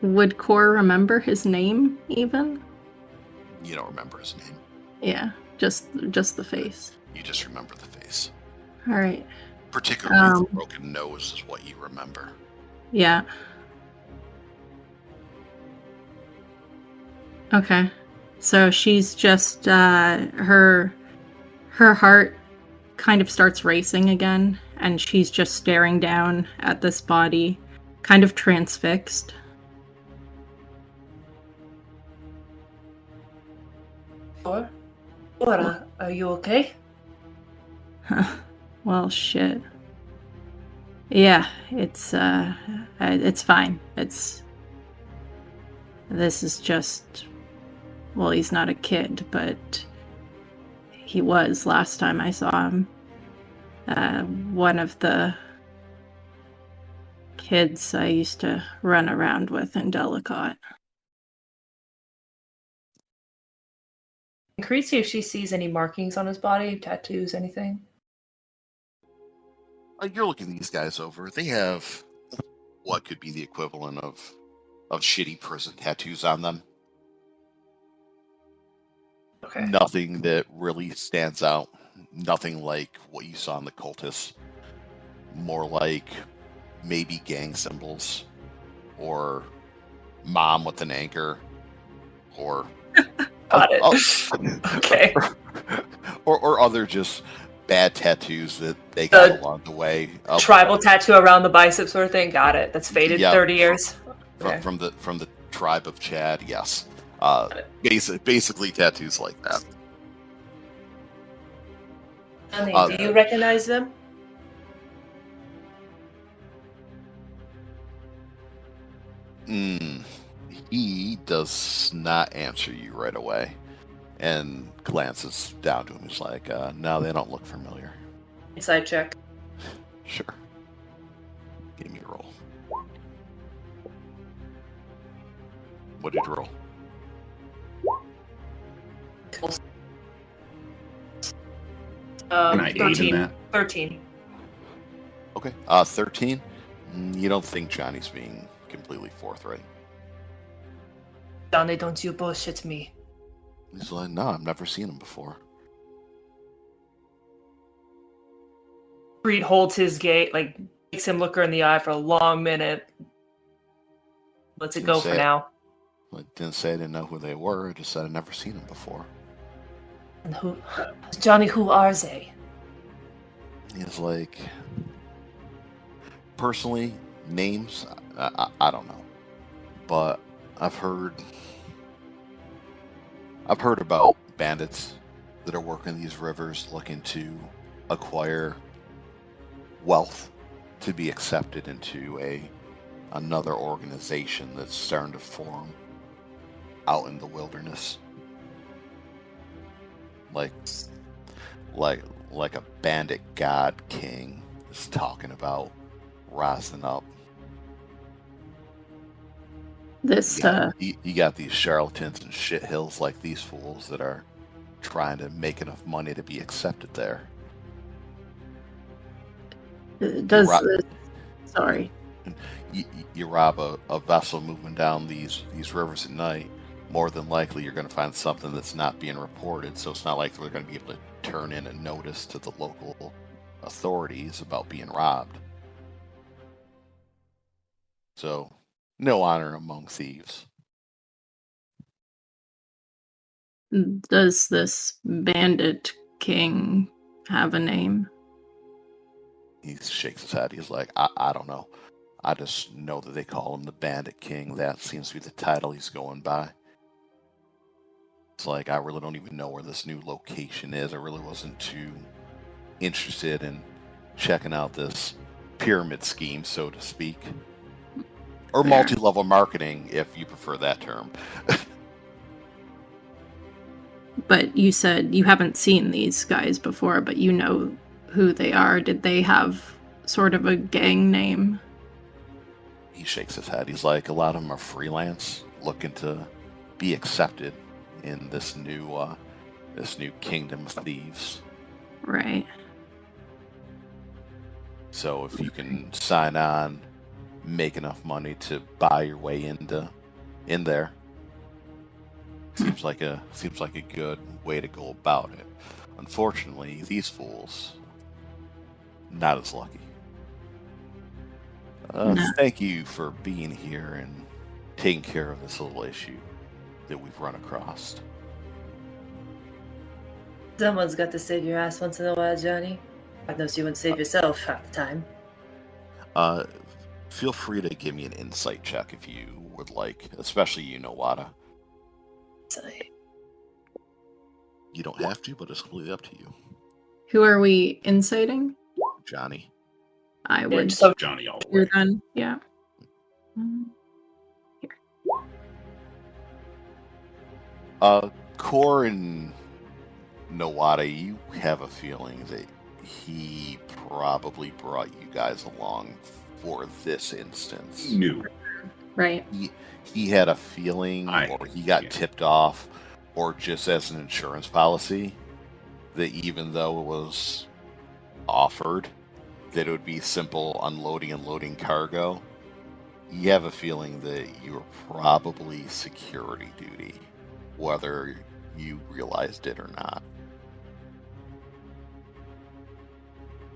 Would Core remember his name even? You don't remember his name. Yeah, just the face. You just remember the face. All right. Particularly the broken nose is what you remember. Yeah. Okay. So she's just her heart kind of starts racing again, and she's just staring down at this body, kind of transfixed. Laura, are you okay? Well, shit. Yeah, it's fine. This is just, well, he's not a kid, but he was last time I saw him. One of the kids I used to run around with in Delicate. Can Creed see if she sees any markings on his body, tattoos, anything? You're looking these guys over. They have what could be the equivalent of shitty prison tattoos on them. Okay. Nothing that really stands out. nothing like what you saw in the cultists. More like maybe gang symbols, or mom with an anchor, or Got it. Okay. or other just bad tattoos that they got along the way. Tribal tattoo around the bicep sort of thing. Got it. That's faded Yeah, 30 years. From the tribe of Chad, yes. Basically tattoos like that. Johnny, do you recognize them? He does not answer you right away, and glances down to him. He's like, "No, they don't look familiar." Inside check. Sure. Give me a roll. What did you roll? Can I aid in 13. that? 13. Okay. 13. You don't think Johnny's being completely forthright? Johnny, don't you bullshit me. He's like, "No, I've never seen him before." Breed holds his gate, like makes him look her in the eye for a long minute. Lets it go for now. I didn't say I didn't know who they were. I just said I'd never seen them before. And Johnny, who are they? He's like, personally, names, I don't know, but I've heard about bandits that are working these rivers, looking to acquire wealth to be accepted into another organization that's starting to form out in the wilderness, like a bandit god king is talking about rising up. This You got these charlatans and shithills like these fools that are trying to make enough money to be accepted there. Sorry. You rob a vessel moving down these rivers at night, more than likely you're going to find something that's not being reported, so it's not like we're going to be able to turn in a notice to the local authorities about being robbed. So, no honor among thieves. Does this bandit king have a name? He shakes his head. He's like, I don't know. I just know that they call him the Bandit King. That seems to be the title he's going by. It's like, I really don't even know where this new location is. I really wasn't too interested in checking out this pyramid scheme, so to speak. Or Fair. multi-level marketing, if you prefer that term. But you said you haven't seen these guys before, but you know who they are. Did they have sort of a gang name? He shakes his head. He's like, a lot of them are freelance, looking to be accepted in this new kingdom of thieves. Right. So if you can sign on, make enough money to buy your way in there, seems like a good way to go about it. Unfortunately, these fools, not as lucky. No. Thank you for being here and taking care of this little issue that we've run across. Someone's got to save your ass once in a while, Johnny. I know you wouldn't save yourself half the time. Feel free to give me an insight check if you would like, especially you, Wada. You don't have to, but it's completely up to you. Who are we inciting? Johnny. I would. So Johnny all the You're way. done. Yeah. Here. Core and Nawada, you have a feeling that he probably brought you guys along for this instance. New. Right. He had a feeling, or he got tipped off, or just as an insurance policy, that even though it was offered that it would be simple unloading and loading cargo, you have a feeling that you were probably security duty, whether you realized it or not.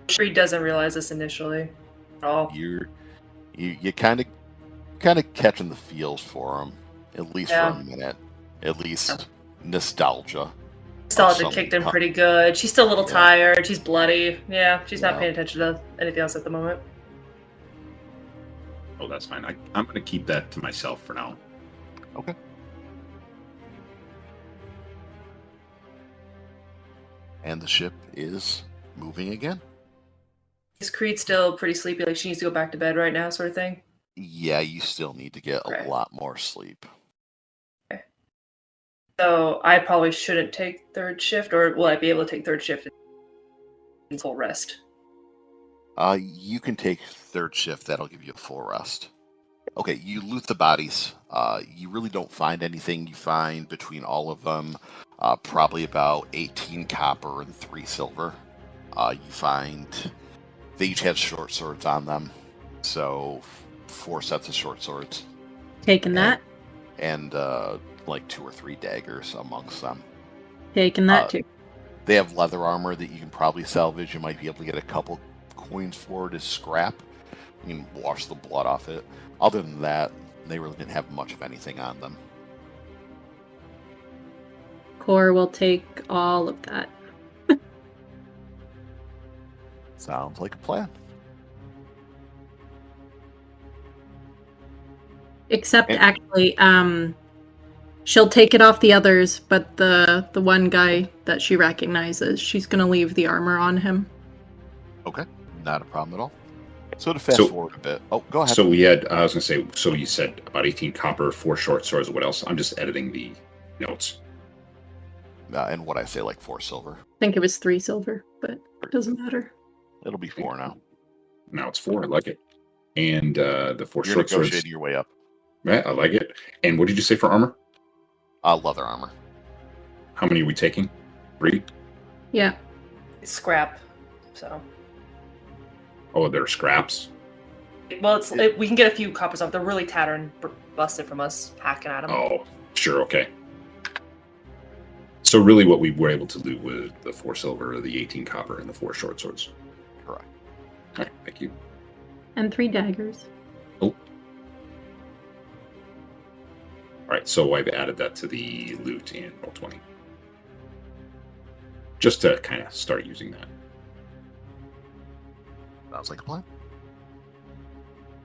Shree doesn't realize this initially at all. You kind of catching the feels for him, at least for a minute. At least nostalgia. Nostalgia kicked in pretty good. She's still a little tired. She's bloody. Yeah, she's not paying attention to anything else at the moment. Oh, that's fine. I'm going to keep that to myself for now. Okay. And the ship is moving again. Is Creed still pretty sleepy? Like she needs to go back to bed right now, sort of thing? Yeah, you still need to get a lot more sleep. Okay. So I probably shouldn't take third shift, or will I be able to take third shift in full rest? You can take third shift. That'll give you a full rest. Okay, you loot the bodies. You really don't find anything. You find between all of them probably about 18 copper and 3 silver. You find they each have short swords on them. So 4 sets of short swords. Taking that. And like 2 or 3 daggers amongst them. Taking that too. They have leather armor that you can probably salvage. You might be able to get a couple coins for it as scrap. You can wash the blood off it. Other than that, they really didn't have much of anything on them. Core will take all of that. Sounds like a plan. Except actually, she'll take it off the others, but the one guy that she recognizes, she's gonna leave the armor on him. Okay, not a problem at all. So to fast forward a bit. Oh, go ahead. So we had, I was going to say, so you said about 18 copper, 4 short swords. What else? I'm just editing the notes. And what I say, like 4 silver. I think it was 3 silver, but it doesn't matter. It'll be 4 now. Now it's 4. I like it. And the 4 You're short swords. negotiating your way up. Right, I like it. And what did you say for armor? Leather armor. How many are we taking? 3? Yeah. It's scrap, so. Oh, they're scraps? Well, we can get a few coppers off. They're really tattered and busted from us hacking at them. Oh, sure, okay. So really what we were able to do with the 4 silver, the 18 copper, and the 4 short swords. Correct. All right, thank you. And 3 daggers. Oh. All right, so I've added that to the loot in Roll20. Just to kind of start using that. Sounds like a plan.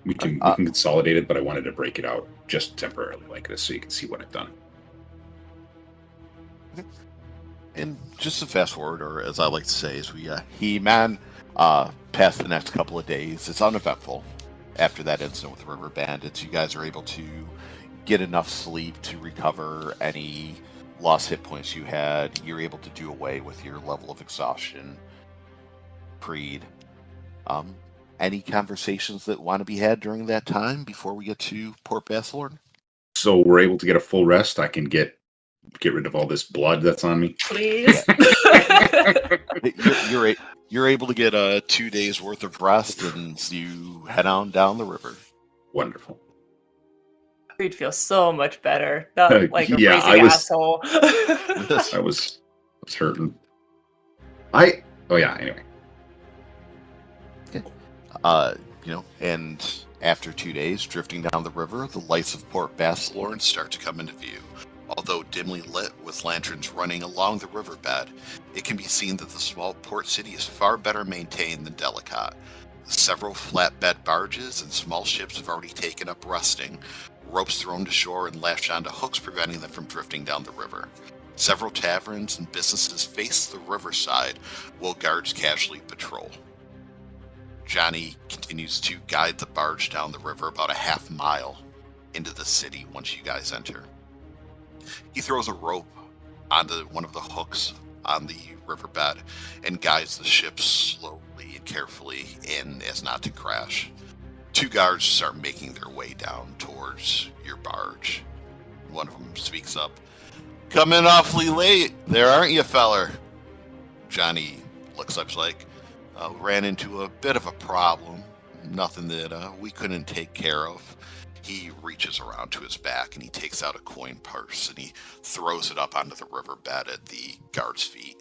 We can consolidate it, but I wanted to break it out just temporarily like this so you can see what I've done. And just to fast forward, or as I like to say, is we past the next couple of days. It's uneventful. After that incident with the River Bandits, you guys are able to get enough sleep to recover any lost hit points you had. You're able to do away with your level of exhaustion. Creed. Any conversations that want to be had during that time before we get to Port Basalorn? So we're able to get a full rest. I can get rid of all this blood that's on me. Please. You're able to get 2 days worth of rest, and you head on down the river. Wonderful. We'd feel so much better. Not like a yeah, crazy asshole. I was hurting. Anyway. And after 2 days drifting down the river, the lights of Port Basalorn start to come into view. Although dimly lit with lanterns running along the riverbed, it can be seen that the small port city is far better maintained than Delicat. Several flatbed barges and small ships have already taken up resting, ropes thrown to shore and lashed onto hooks preventing them from drifting down the river. Several taverns and businesses face the riverside, while guards casually patrol. Johnny continues to guide the barge down the river about a half mile into the city once you guys enter. He throws a rope onto one of the hooks on the riverbed and guides the ship slowly and carefully in as not to crash. 2 guards start making their way down towards your barge. One of them speaks up. "Come in awfully late there, aren't you, feller?" Johnny looks up like, "Ran into a bit of a problem. Nothing that we couldn't take care of." He reaches around to his back and he takes out a coin purse and he throws it up onto the riverbed at the guard's feet.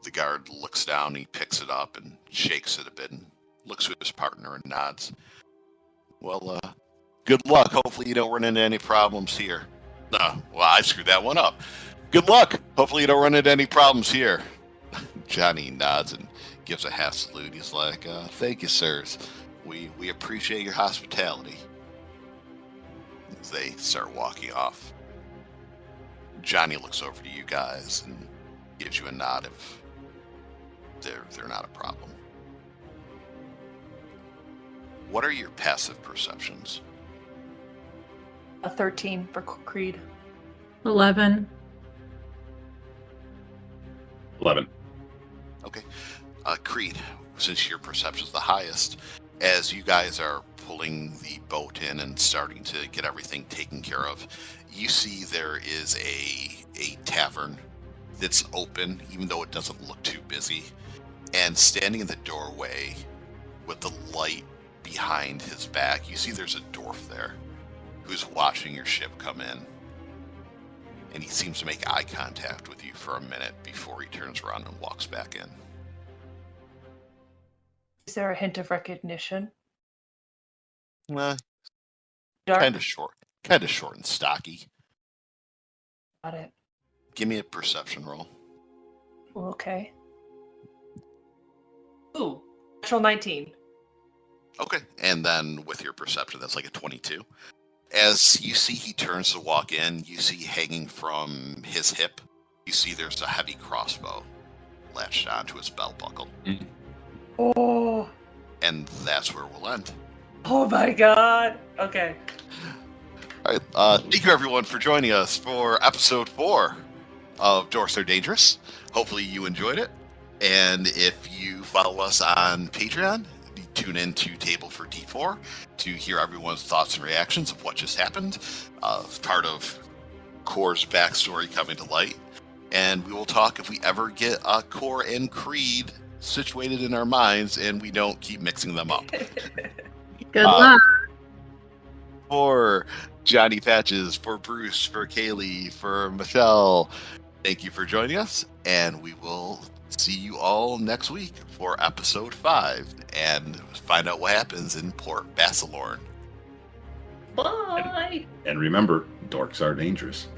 The guard looks down, he picks it up and shakes it a bit and looks to his partner and nods. Well, good luck. Hopefully you don't run into any problems here. Well, I screwed that one up. Good luck. Hopefully you don't run into any problems here. Johnny nods and gives a half salute. He's like, thank you, sirs. We appreciate your hospitality. As they start walking off. Johnny looks over to you guys and gives you a nod if they're not a problem. What are your passive perceptions? A 13 for Creed. 11. 11. Okay. Creed, since your perception's the highest, as you guys are pulling the boat in and starting to get everything taken care of, you see there is a tavern that's open, even though it doesn't look too busy. And standing in the doorway with the light behind his back, you see there's a dwarf there who's watching your ship come in. And he seems to make eye contact with you for a minute before he turns around and walks back in. Is there a hint of recognition? Kind Dark? of short and stocky. Got it. Give me a perception roll. Okay. Ooh, natural 19. Okay, and then with your perception, that's like a 22. As you see he turns to walk in, you see hanging from his hip, you see there's a heavy crossbow latched onto his belt buckle. Oh. And that's where we'll end. Oh my god. Okay. All right, thank you everyone for joining us for episode 4 of Dorks Are Dangerous. Hopefully you enjoyed it. And if you follow us on Patreon, tune in to Table for D4 to hear everyone's thoughts and reactions of what just happened. Part of Core's backstory coming to light. And we will talk if we ever get Core and Creed situated in our minds and we don't keep mixing them up. Good luck. For Johnny Patches, for Bruce, for Kaylee, for Michelle, thank you for joining us. And we will see you all next week for episode 5 and find out what happens in Port Basalorn. Bye. And remember, dorks are dangerous.